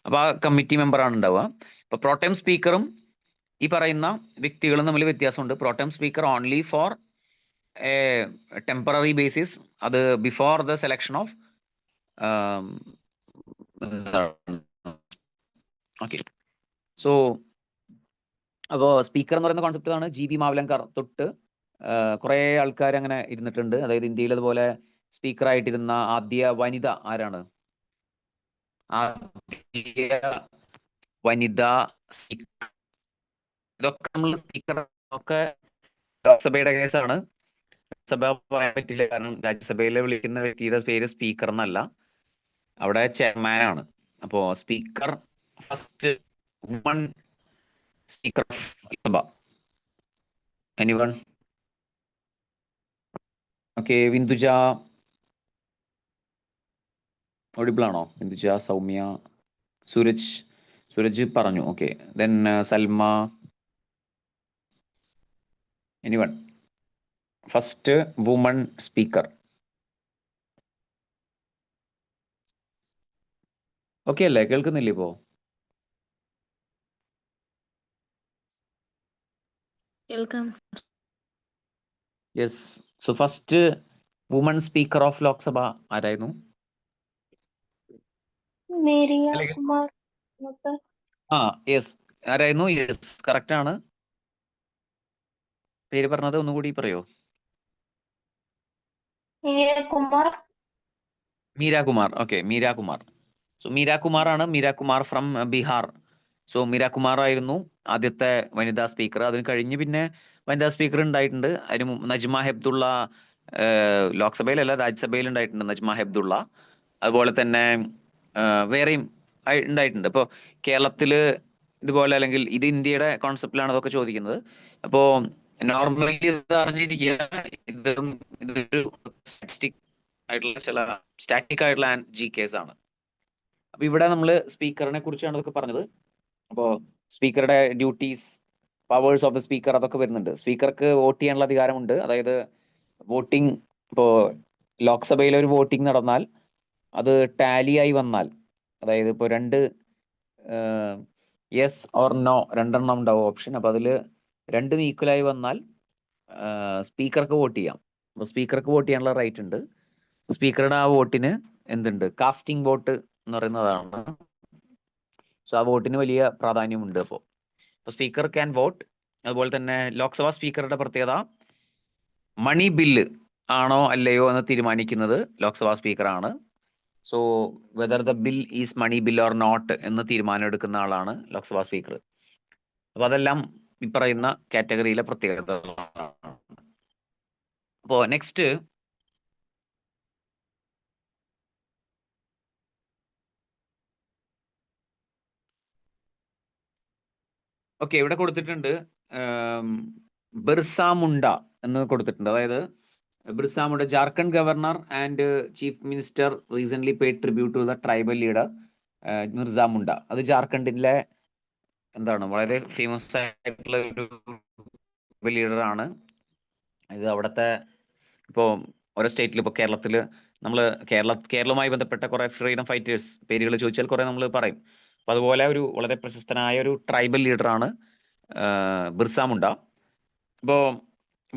അപ്പൊ ആ കമ്മിറ്റി മെമ്പറാണ് ഉണ്ടാവുക. ഇപ്പൊ പ്രോട്ടൈം സ്പീക്കറും ഈ പറയുന്ന വ്യക്തികളും തമ്മിൽ വ്യത്യാസമുണ്ട്. Pro tem speaker only for a temporary basis. അത് before the selection of okay. So അപ്പോൾ സ്പീക്കർ എന്ന് പറയുന്ന കോൺസെപ്റ്റ് ആണ്. GB മാവലങ്കർ തൊട്ട് കുറേ ആൾക്കാർ അങ്ങനെ ഇരുന്നിട്ടുണ്ട്. അതായത് ഇന്ത്യയിൽ അതുപോലെ സ്പീക്കർ ആയിട്ടിരുന്ന ആദ്യ വനിത ആരാണ്? ആദ്യ വനിത ഇതൊക്കെ നമ്മൾ സ്പീക്കർ ഒക്കെ ലോക്സഭയുടെ കേസാണ്. സഭ പറയാൻ പറ്റില്ല, കാരണം രാജ്യസഭയിലെ വിളിക്കുന്ന വ്യക്തിയുടെ പേര് സ്പീക്കർ എന്നല്ല, അവിടെ ചെയർമാൻ ആണ്. അപ്പോ speaker, first woman speaker of സഭ. എനിവൺ? ഓക്കെ, വിന്ദുജ ഓഡിബിൾ ആണോ? വിന്ദുജ, സൗമ്യ, സൂരജ് പറഞ്ഞു. Okay, then Salma. Anyone? First woman speaker. Okay അല്ലേ? കേൾക്കുന്നില്ലേ ഇപ്പോ? കേൾക്കാം. Yes. So first woman speaker of Lok Sabha ആരായിരുന്നു? മേരിയ അല്ലെങ്കിൽ- കുമാർ എന്നൊക്കെ. യെസ്, ആരായിരുന്നു? യെസ്, കറക്റ്റ് ആണ്. പേര് പറഞ്ഞത് ഒന്നുകൂടി പറയോ? കുമാർ. മീര കുമാർ. ഓക്കെ, മീര കുമാർ. സോ മീര കുമാർ ആണ്. മീര കുമാർ ഫ്രം ബീഹാർ സോ മീര കുമാർ ആയിരുന്നു ആദ്യത്തെ വനിതാ സ്പീക്കർ. അതിന് കഴിഞ്ഞ് പിന്നെ വനിതാ സ്പീക്കർ ഉണ്ടായിട്ടുണ്ട്. അതിന് നജ്മ ഹെബ്ദുള്ള ലോക്സഭയിലല്ല രാജ്യസഭയിൽ ഉണ്ടായിട്ടുണ്ട് നജ്മ ഹെബ്ദുള്ള. അതുപോലെ തന്നെ വേറെയും ഉണ്ടായിട്ടുണ്ട്. ഇപ്പോൾ കേരളത്തില് ഇതുപോലെ, അല്ലെങ്കിൽ ഇത് ഇന്ത്യയുടെ കോൺസെപ്റ്റിലാണ് അതൊക്കെ ചോദിക്കുന്നത്. അപ്പോൾ നോർമലി ഇത് അറിഞ്ഞിരിക്കുക, ഇതൊരു സ്റ്റാറ്റിക് ആയിട്ടുള്ള GKs ആണ്. അപ്പൊ ഇവിടെ നമ്മൾ സ്പീക്കറിനെ കുറിച്ചാണ് ഇതൊക്കെ പറഞ്ഞത്. അപ്പോൾ സ്പീക്കറുടെ duties, powers of the speaker അതൊക്കെ വരുന്നുണ്ട്. സ്പീക്കർക്ക് വോട്ട് ചെയ്യാനുള്ള അധികാരമുണ്ട്. അതായത് വോട്ടിംഗ്, ഇപ്പോൾ ലോക്സഭയിൽ ഒരു വോട്ടിംഗ് നടന്നാൽ അത് ടാലിയായി വന്നാൽ, അതായത് ഇപ്പോൾ 2 യെസ് ഓർ നോ രണ്ടെണ്ണം ഉണ്ടാവും ഓപ്ഷൻ. അപ്പോൾ അതിൽ 2 ഈക്വലായി വന്നാൽ സ്പീക്കർക്ക് വോട്ട് ചെയ്യാം. അപ്പോൾ സ്പീക്കർക്ക് വോട്ട് ചെയ്യാനുള്ള റൈറ്റ് ഉണ്ട്. സ്പീക്കറുടെ ആ വോട്ടിന് എന്തുണ്ട്, കാസ്റ്റിംഗ് വോട്ട് എന്ന് പറയുന്നതാണ്. സോ ആ വോട്ടിന് വലിയ പ്രാധാന്യമുണ്ട്. അപ്പോൾ സ്പീക്കർ ക്യാൻ വോട്ട്. അതുപോലെ തന്നെ ലോക്സഭാ സ്പീക്കറുടെ പ്രത്യേകത, മണി ബില്ല് ആണോ അല്ലയോ എന്ന് തീരുമാനിക്കുന്നത് ലോക്സഭാ സ്പീക്കറാണ്. So whether the bill is money bill or not എന്ന് തീരുമാനം എടുക്കുന്ന ആളാണ് ലോക്സഭാ സ്പീക്കർ. അപ്പൊ അതെല്ലാം ഈ പറയുന്ന കാറ്റഗറിയിലെ പ്രത്യേകതകളാണ്. അപ്പോൾ നെക്സ്റ്റ് ഓക്കെ, ഇവിടെ കൊടുത്തിട്ടുണ്ട് ബിർസ മുണ്ട എന്ന് കൊടുത്തിട്ടുണ്ട്. അതായത് Birsa Munda, Jharkhand governor and chief minister recent paid tribute to the tribal leader Birsa Munda. അത് ജാർഖണ്ഡിലെ എന്താണ് വളരെ ഫേമസ് ആയിട്ടുള്ള ഒരു ലീഡറാണ്. ഇത് അവിടുത്തെ ഇപ്പോൾ ഓരോ സ്റ്റേറ്റിൽ, ഇപ്പോൾ കേരളത്തിൽ നമ്മൾ കേരളവുമായി ബന്ധപ്പെട്ട കുറെ ഫ്രീഡം ഫൈറ്റേഴ്സ് പേരുകൾ ചോദിച്ചാൽ കുറെ നമ്മൾ പറയും. അപ്പൊ അതുപോലെ ഒരു വളരെ പ്രശസ്തനായ ഒരു ട്രൈബൽ ലീഡറാണ് ബിർസ മുണ്ട. അപ്പോൾ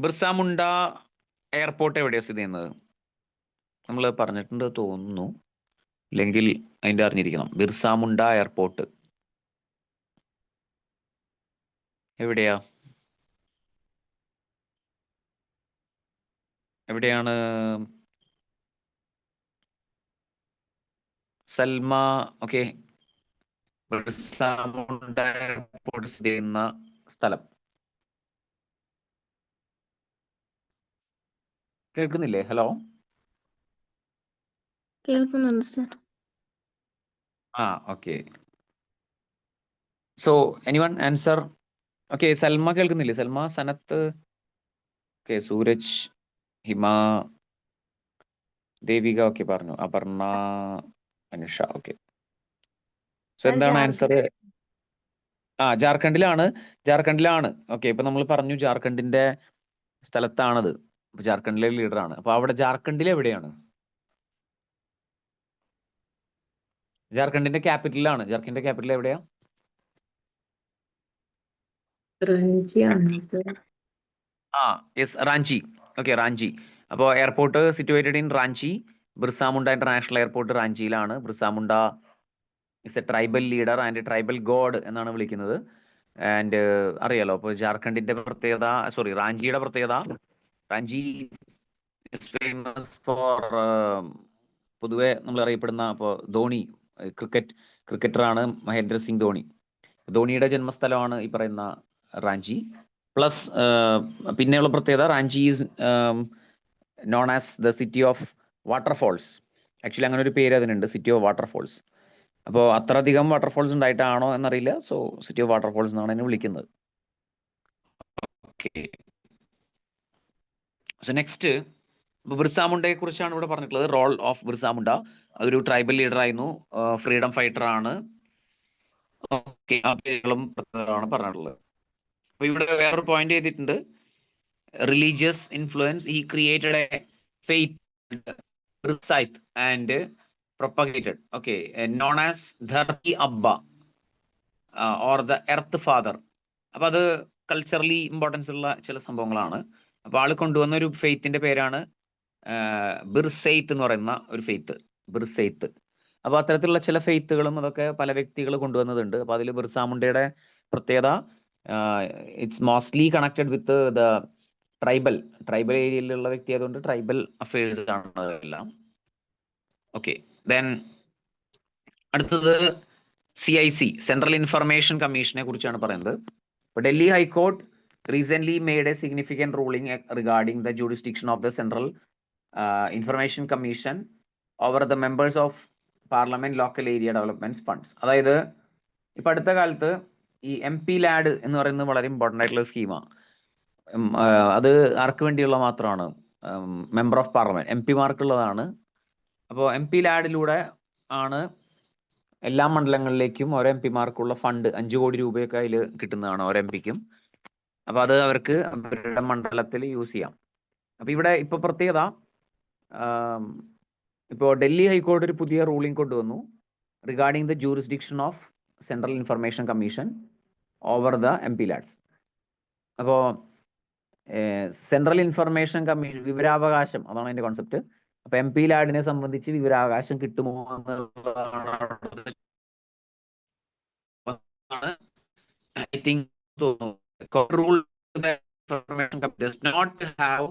ബിർസ മുണ്ട എയർപോർട്ട് എവിടെയാണ് സ്ഥിതി ചെയ്യുന്നത്? നമ്മൾ പറഞ്ഞിട്ടുണ്ട് തോന്നുന്നു, ഇല്ലെങ്കിൽ അതിൻ്റെ അറിഞ്ഞിരിക്കണം. ബിർസ മുണ്ട എയർപോർട്ട് എവിടെയാണ്? സൽമ. ഓക്കെ, ബിർസ മുണ്ട എയർപോർട്ട് സ്ഥിതി ചെയ്യുന്ന സ്ഥലം കേൾക്കുന്നില്ലേ? ഹലോ. കേൾക്കുന്നുണ്ട് sir. Okay. So anyone answer? Okay, Salma കേൾക്കുന്നില്ലേ? സൽമ, സനത്ത്, ഓക്കെ, സൂരജ്, ഹിമ, ദേവിക, ഓക്കെ പറഞ്ഞു, അപർണ, അനുഷ, ഓക്കെ. സോ എന്താണ് ആൻസർ? ജാർഖണ്ഡിലാണ്. ഓക്കെ, ഇപ്പൊ നമ്മൾ പറഞ്ഞു ജാർഖണ്ഡിന്റെ സ്ഥലത്താണത്. അപ്പൊ ജാർഖണ്ഡിലെ ലീഡറാണ്. അപ്പൊ അവിടെ ജാർഖണ്ഡിൽ എവിടെയാണ്? ജാർഖണ്ഡിന്റെ ക്യാപിറ്റലാണ്. ജാർഖണ്ഡിന്റെ ക്യാപിറ്റൽ എവിടെയാ? റഞ്ചിയാണ് sir. Yes, Ranchi. Okay, Ranchi. അപ്പോൾ airport situated in Ranchi. Birsa Munda international airport റാഞ്ചിയിലാണ്. Birsa Munda is a tribal leader and tribal god എന്നാണ് വിളിക്കുന്നത്. ആൻഡ് അറിയാലോ, അപ്പോൾ ജാർഖണ്ഡിന്റെ പ്രത്യേകത, റാഞ്ചിയുടെ പ്രത്യേകത, റാഞ്ചി ഇസ് ഫേമസ് ഫോർ, പൊതുവെ നമ്മൾ അറിയപ്പെടുന്ന, ഇപ്പോൾ ധോണി, ക്രിക്കറ്ററാണ് മഹേന്ദ്ര സിംഗ് ധോണി. ധോണിയുടെ ജന്മസ്ഥലമാണ് ഈ പറയുന്ന റാഞ്ചി. പ്ലസ് പിന്നെയുള്ള പ്രത്യേകത, Ranchi is known as the city of waterfalls. Actually അങ്ങനെ ഒരു പേര് അതിനുണ്ട്, സിറ്റി ഓഫ് വാട്ടർഫോൾസ്. അപ്പോൾ അത്രയധികം വാട്ടർഫോൾസ് ഉണ്ടായിട്ടാണോ എന്നറിയില്ല. സോ സിറ്റി ഓഫ് വാട്ടർഫോൾസ് എന്നാണ് എന്നെ വിളിക്കുന്നത്. ഓക്കെ, സോ നെക്സ്റ്റ് ബിർസ മുണ്ടയെ കുറിച്ചാണ് ഇവിടെ പറഞ്ഞിട്ടുള്ളത്. റോൾ ഓഫ് ബിർസ മുണ്ട, അതൊരു ട്രൈബൽ ലീഡർ ആയിരുന്നു, ഫ്രീഡം ഫൈറ്റർ ആണ്. ഓക്കെ, ആ പേരുകളും പ്രത്യേകതകളാണ് പറഞ്ഞിട്ടുള്ളത്. അപ്പൊ ഇവിടെ വേറൊരു പോയിന്റ് ചെയ്തിട്ടുണ്ട്, religious influence. He created A faith and propagated, okay, known as Dharti Abba or the Earth Father. അപ്പൊ അത് കൾച്ചറലി ഇമ്പോർട്ടൻസ് ഉള്ള ചില സംഭവങ്ങളാണ്. അപ്പൊ ആള് കൊണ്ടുവന്ന ഒരു ഫെയ്ത്തിന്റെ പേരാണ് ബിർസെയ്ത്ത് എന്ന് പറയുന്ന ഒരു ഫെയ്ത്ത്, ബിർസെയ്ത്ത്. അപ്പൊ അത്തരത്തിലുള്ള ചില ഫെയ്ത്തുകളും അതൊക്കെ പല വ്യക്തികൾ കൊണ്ടുവന്നതുണ്ട്. അപ്പൊ അതിൽ ബിർസ മുണ്ടയുടെ പ്രത്യേകത, it's mostly connected with the tribal ഏരിയയിലുള്ള വ്യക്തി ആയതുകൊണ്ട് ട്രൈബൽ അഫയേഴ്സ് ആണ് അതെല്ലാം. ഓക്കെ, ദെൻ അടുത്തത് CIC സെൻട്രൽ ഇൻഫർമേഷൻ കമ്മീഷനെ കുറിച്ചാണ് പറയുന്നത്. ഇപ്പോൾ Delhi high court recent made a significant ruling regarding the jurisdiction of the central information commission over the members of parliament local area development funds. അതായത് ഇപ്പൊ അടുത്ത കാലത്ത് ഈ MP ലാഡ് എന്ന് പറയുന്നത് വളരെ ഇമ്പോർട്ടൻ്റ് ആയിട്ടുള്ള സ്കീമാണ്. അത് ആർക്ക് വേണ്ടിയുള്ള മാത്രമാണ്? Member of parliament MP മാർക്കുള്ളതാണ്. അപ്പോൾ MP ലാഡിലൂടെ ആണ് എല്ലാ മണ്ഡലങ്ങളിലേക്കും ഓരോ MP മാർക്കുള്ള ഫണ്ട് 5 കോടി രൂപയൊക്കെ അതിൽ കിട്ടുന്നതാണ് ഓരോ MPക്കും. അപ്പൊ അത് അവർക്ക് അവരുടെ മണ്ഡലത്തിൽ യൂസ് ചെയ്യാം. അപ്പൊ ഇവിടെ ഇപ്പൊ പ്രത്യേകത, ഇപ്പോൾ ഡൽഹി ഹൈക്കോടതി ഒരു പുതിയ റൂളിംഗ് കൊണ്ടുവന്നു regarding the jurisdiction of central information commission over the MP lads. അപ്പോൾ സെൻട്രൽ ഇൻഫർമേഷൻ കമ്മീഷൻ വിവരാവകാശം, അതാണ് അതിന്റെ കോൺസെപ്റ്റ്. അപ്പൊ MP ലാഡിനെ സംബന്ധിച്ച് വിവരാവകാശം കിട്ടുമോ എന്നുള്ളതാണ് I think rule that information does not have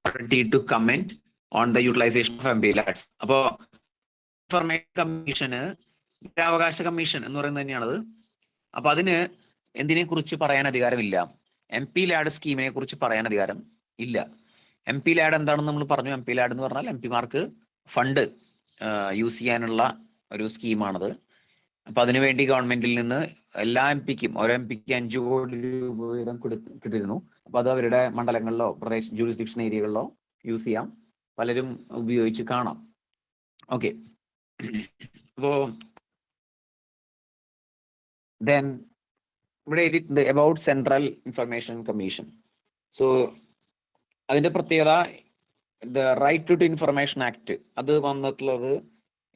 authority to comment on the utilization of MP lads. അപ്പോൾ ഇൻഫർമേഷൻ കമ്മീഷന് വിവരാവകാശ കമ്മീഷൻ എന്ന് പറയുന്നത് തന്നെയാണത്. അപ്പൊ അതിന് എന്തിനെ കുറിച്ച് പറയാൻ അധികാരമില്ല? MP ലാഡ് സ്കീമിനെ കുറിച്ച് പറയാൻ അധികാരം ഇല്ല. MP ലാഡ് എന്താണെന്ന് നമ്മൾ പറഞ്ഞു. MP ലാഡ് എന്ന് പറഞ്ഞാൽ MP മാർക്ക് ഫണ്ട് യൂസ് ചെയ്യാനുള്ള ഒരു സ്കീമാണത്. അപ്പൊ അതിനുവേണ്ടി ഗവൺമെന്റിൽ നിന്ന് എല്ലാ MPക്കും ഓരോ MPക്ക് 5 കോടി രൂപ വീതം കിട്ടിയിരുന്നു. അപ്പൊ അത് അവരുടെ മണ്ഡലങ്ങളിലോ ജൂറിസ്ഡിക്ഷൻ ഏരിയകളിലോ യൂസ് ചെയ്യാം. പലരും ഉപയോഗിച്ച് കാണാം. ഓക്കെ, അപ്പോ ദെൻ ഇവിടെ എഴുതിയിട്ടുണ്ട് about central information commission. So അതിന്റെ പ്രത്യേകത the right to information act അത് വന്നിട്ടുള്ളത്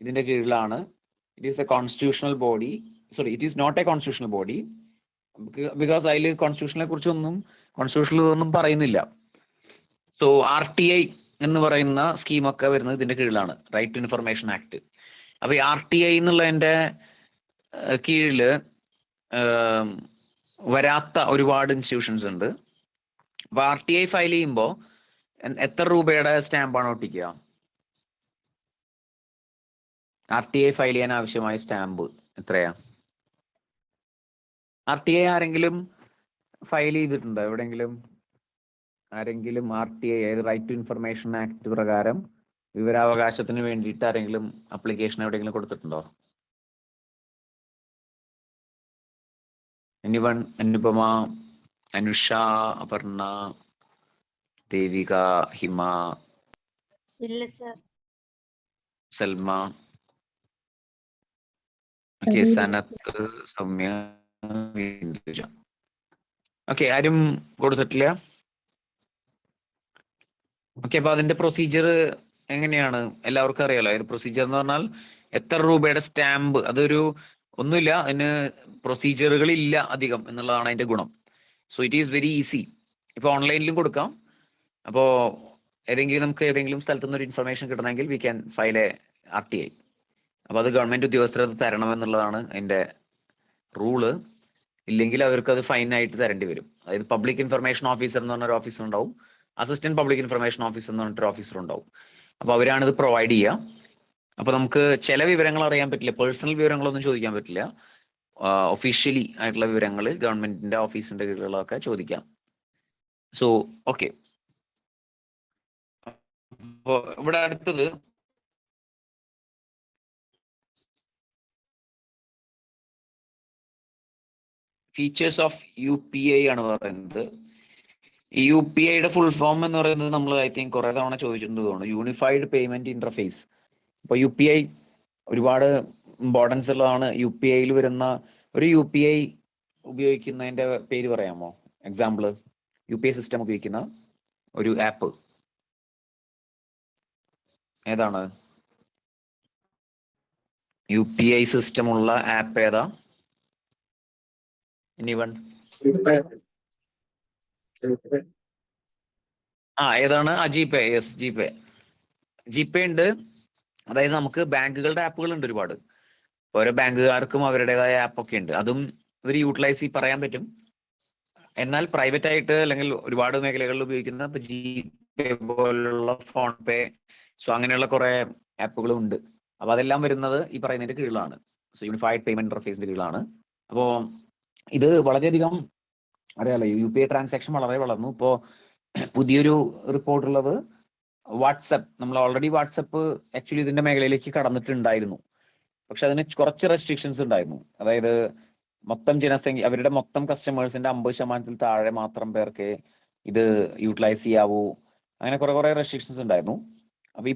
ഇതിന്റെ കീഴിലാണ്. It is a constitutional body. Sorry, it is not a constitutional body because അതിൽ കോൺസ്റ്റിറ്റ്യൂഷനെ കുറിച്ചൊന്നും കോൺസ്റ്റിറ്റ്യൂഷനിലൊന്നും പറയുന്നില്ല. സോ RTI എന്ന് പറയുന്ന സ്കീമൊക്കെ വരുന്നത് ഇതിന്റെ കീഴിലാണ്, റൈറ്റ് ടു ഇൻഫർമേഷൻ ആക്ട്. അപ്പൊ ഈ RTI എന്നുള്ളതിന്റെ കീഴില് വരാത്ത ഒരുപാട് ഇൻസ്റ്റിറ്റ്യൂഷൻസ് ഉണ്ട്. അപ്പൊ RTI ഫയൽ ചെയ്യുമ്പോൾ എത്ര രൂപയുടെ സ്റ്റാമ്പാണ് ഒട്ടിക്കുക? RTI ഫയൽ ചെയ്യാൻ ആവശ്യമായ സ്റ്റാമ്പ് എത്രയാ? RTI ആരെങ്കിലും ഫയൽ ചെയ്തിട്ടുണ്ടോ എവിടെയെങ്കിലും? ആരെങ്കിലും RTI right to information act പ്രകാരം വിവരാവകാശത്തിന് വേണ്ടിയിട്ട് ആരെങ്കിലും അപ്ലിക്കേഷൻ എവിടെയെങ്കിലും കൊടുത്തിട്ടുണ്ടോ? എനിവൺ? അനുപമ, അനുഷ, അപർണ, ദേവിക, ഹിമ, ഇല്ല sir. Salma, okay, Sanath, Soumya, Induja. Okay, ആരും കൊടുത്തിട്ടില്ല? ഓക്കെ, അപ്പൊ അതിന്റെ പ്രൊസീജിയർ എങ്ങനെയാണ് എല്ലാവർക്കും അറിയാലോ. അതിന്റെ പ്രൊസീജിയർ എന്ന് പറഞ്ഞാൽ എത്ര രൂപയുടെ സ്റ്റാമ്പ്, അതൊരു ഒന്നുമില്ല, അതിന് പ്രൊസീജിയറുകൾ ഇല്ല അധികം എന്നുള്ളതാണ് അതിന്റെ ഗുണം. So it is very easy. ഇപ്പൊ ഓൺലൈനിലും കൊടുക്കാം. അപ്പോ നമുക്ക് ഏതെങ്കിലും സ്ഥലത്തു നിന്ന് ഒരു ഇൻഫർമേഷൻ കിട്ടണമെങ്കിൽ we can file A RTI. അപ്പൊ അത് ഗവൺമെന്റ് ഉദ്യോഗസ്ഥർ അത് തരണം എന്നുള്ളതാണ് അതിന്റെ റൂള്. ഇല്ലെങ്കിൽ അവർക്ക് അത് ഫൈൻ ആയിട്ട് തരേണ്ടി വരും. അതായത് പബ്ലിക് ഇൻഫർമേഷൻ ഓഫീസർ എന്ന് പറഞ്ഞൊരു ഓഫീസർ ഉണ്ടാവും, അസിസ്റ്റന്റ് പബ്ലിക് ഇൻഫർമേഷൻ ഓഫീസർ എന്ന് പറഞ്ഞിട്ടൊരു ഓഫീസർ ഉണ്ടാവും. അപ്പൊ അവരാണ് ഇത് പ്രൊവൈഡ് ചെയ്യുക. അപ്പൊ നമുക്ക് ചില വിവരങ്ങൾ അറിയാൻ പറ്റില്ല, പേഴ്സണൽ വിവരങ്ങളൊന്നും ചോദിക്കാൻ പറ്റില്ല. ഒഫീഷ്യലി ആയിട്ടുള്ള വിവരങ്ങൾ ഗവൺമെന്റിന്റെ ഓഫീസിന്റെ കീഴിലൊക്കെ ചോദിക്കാം. സോ ഓക്കെ, അപ്പോ ഇവിടെ അടുത്തത് ഫീച്ചേഴ്സ് ഓഫ് UPI ആണ് പറയുന്നത്. ഈ UPIയുടെ ഫുൾ ഫോം എന്ന് പറയുന്നത് നമ്മൾ ഐ തിങ്ക് കുറെ തവണ ചോദിച്ചിട്ടുണ്ട് തോന്നുന്നു, യൂണിഫൈഡ് പേയ്മെന്റ് ഇന്റർഫേസ്. അപ്പൊ UPI ഒരുപാട് ഇമ്പോർട്ടൻസ് ഉള്ളതാണ്. UPIയിൽ വരുന്ന ഒരു UPI ഉപയോഗിക്കുന്നതിന്റെ പേര് പറയാമോ? എക്സാമ്പിള്, UPI സിസ്റ്റം ഉപയോഗിക്കുന്ന ഒരു ആപ്പ് ഏതാണ്? UPI സിസ്റ്റം ഉള്ള ആപ്പ് ഏതാ? എനിവൺ? ഏതാണ്? GPay. യെസ്, GPay ഉണ്ട്. അതായത് നമുക്ക് ബാങ്കുകളുടെ ആപ്പുകൾ ഉണ്ട് ഒരുപാട്. ഓരോ ബാങ്കുകാർക്കും അവരുടേതായ ആപ്പൊക്കെ ഉണ്ട്. അതും ഇവർ യൂട്ടിലൈസ് പറയാൻ പറ്റും. എന്നാൽ പ്രൈവറ്റ് ആയിട്ട് അല്ലെങ്കിൽ ഒരുപാട് മേഖലകളിൽ ഉപയോഗിക്കുന്ന GPay പോലുള്ള ഫോൺ പേ, സോ അങ്ങനെയുള്ള കുറെ ആപ്പുകളും ഉണ്ട്. അപ്പൊ അതെല്ലാം വരുന്നത് ഈ പറയുന്നതിന്റെ കീഴിലാണ്. സോ യൂണിഫൈഡ് പേയ്മെന്റ് ഇന്റർഫേസിന്റെ കീഴിലാണ്. അപ്പോൾ ഇത് വളരെയധികം അറിയാലോ, UPI ട്രാൻസാക്ഷൻ വളരെ വളർന്നു. ഇപ്പോൾ പുതിയൊരു റിപ്പോർട്ട് ഉള്ളത് വാട്സപ്പ്, നമ്മൾ ഓൾറെഡി വാട്സപ്പ് ആക്ച്വലി ഇതിന്റെ മേഖലയിലേക്ക് കടന്നിട്ടുണ്ടായിരുന്നു. പക്ഷെ അതിന് കുറച്ച് റെസ്ട്രിക്ഷൻസ് ഉണ്ടായിരുന്നു. അതായത് മൊത്തം ജനസംഖ്യ, അവരുടെ മൊത്തം കസ്റ്റമേഴ്സിന്റെ 50% താഴെ മാത്രം പേർക്ക് ഇത് യൂട്ടിലൈസ് ചെയ്യാവൂ, അങ്ങനെ കുറെ റെസ്ട്രിക്ഷൻസ് ഉണ്ടായിരുന്നു. അപ്പൊ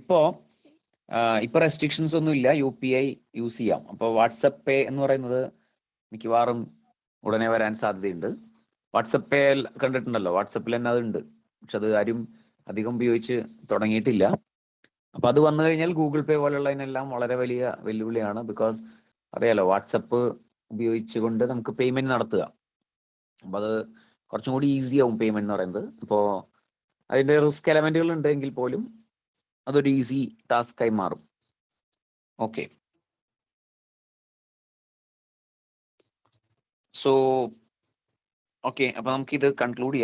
ഇപ്പൊ റെസ്ട്രിക്ഷൻസ് ഒന്നും ഇല്ല, UPI യൂസ് ചെയ്യാം. അപ്പോൾ വാട്സപ്പ് പേ എന്ന് പറയുന്നത് മിക്കവാറും ഉടനെ വരാൻ സാധ്യതയുണ്ട്. വാട്സപ്പ് പേ കണ്ടിട്ടുണ്ടല്ലോ, വാട്സപ്പിൽ തന്നെ അതുണ്ട്, പക്ഷെ അത് ആരും അധികം ഉപയോഗിച്ച് തുടങ്ങിയിട്ടില്ല. അപ്പൊ അത് വന്നു കഴിഞ്ഞാൽ ഗൂഗിൾ പേ പോലുള്ളതിനെല്ലാം വളരെ വലിയ വെല്ലുവിളിയാണ്. ബിക്കോസ് അറിയാലോ, വാട്സപ്പ് ഉപയോഗിച്ചുകൊണ്ട് നമുക്ക് പേയ്മെന്റ് നടത്തുക. അപ്പൊ അത് കുറച്ചും കൂടി ഈസി ആവും പേയ്മെന്റ് എന്ന് പറയുന്നത്. അപ്പോൾ അതിന്റെ റിസ്ക് എലമെന്റുകൾ ഉണ്ടെങ്കിൽ പോലും അതൊരു ഈസി ടാസ്ക് ആയി മാറും. ഓക്കെ, സോ ഓക്കെ, അപ്പൊ നമുക്ക് ഇത് കൺക്ലൂഡ് ചെയ്യാം.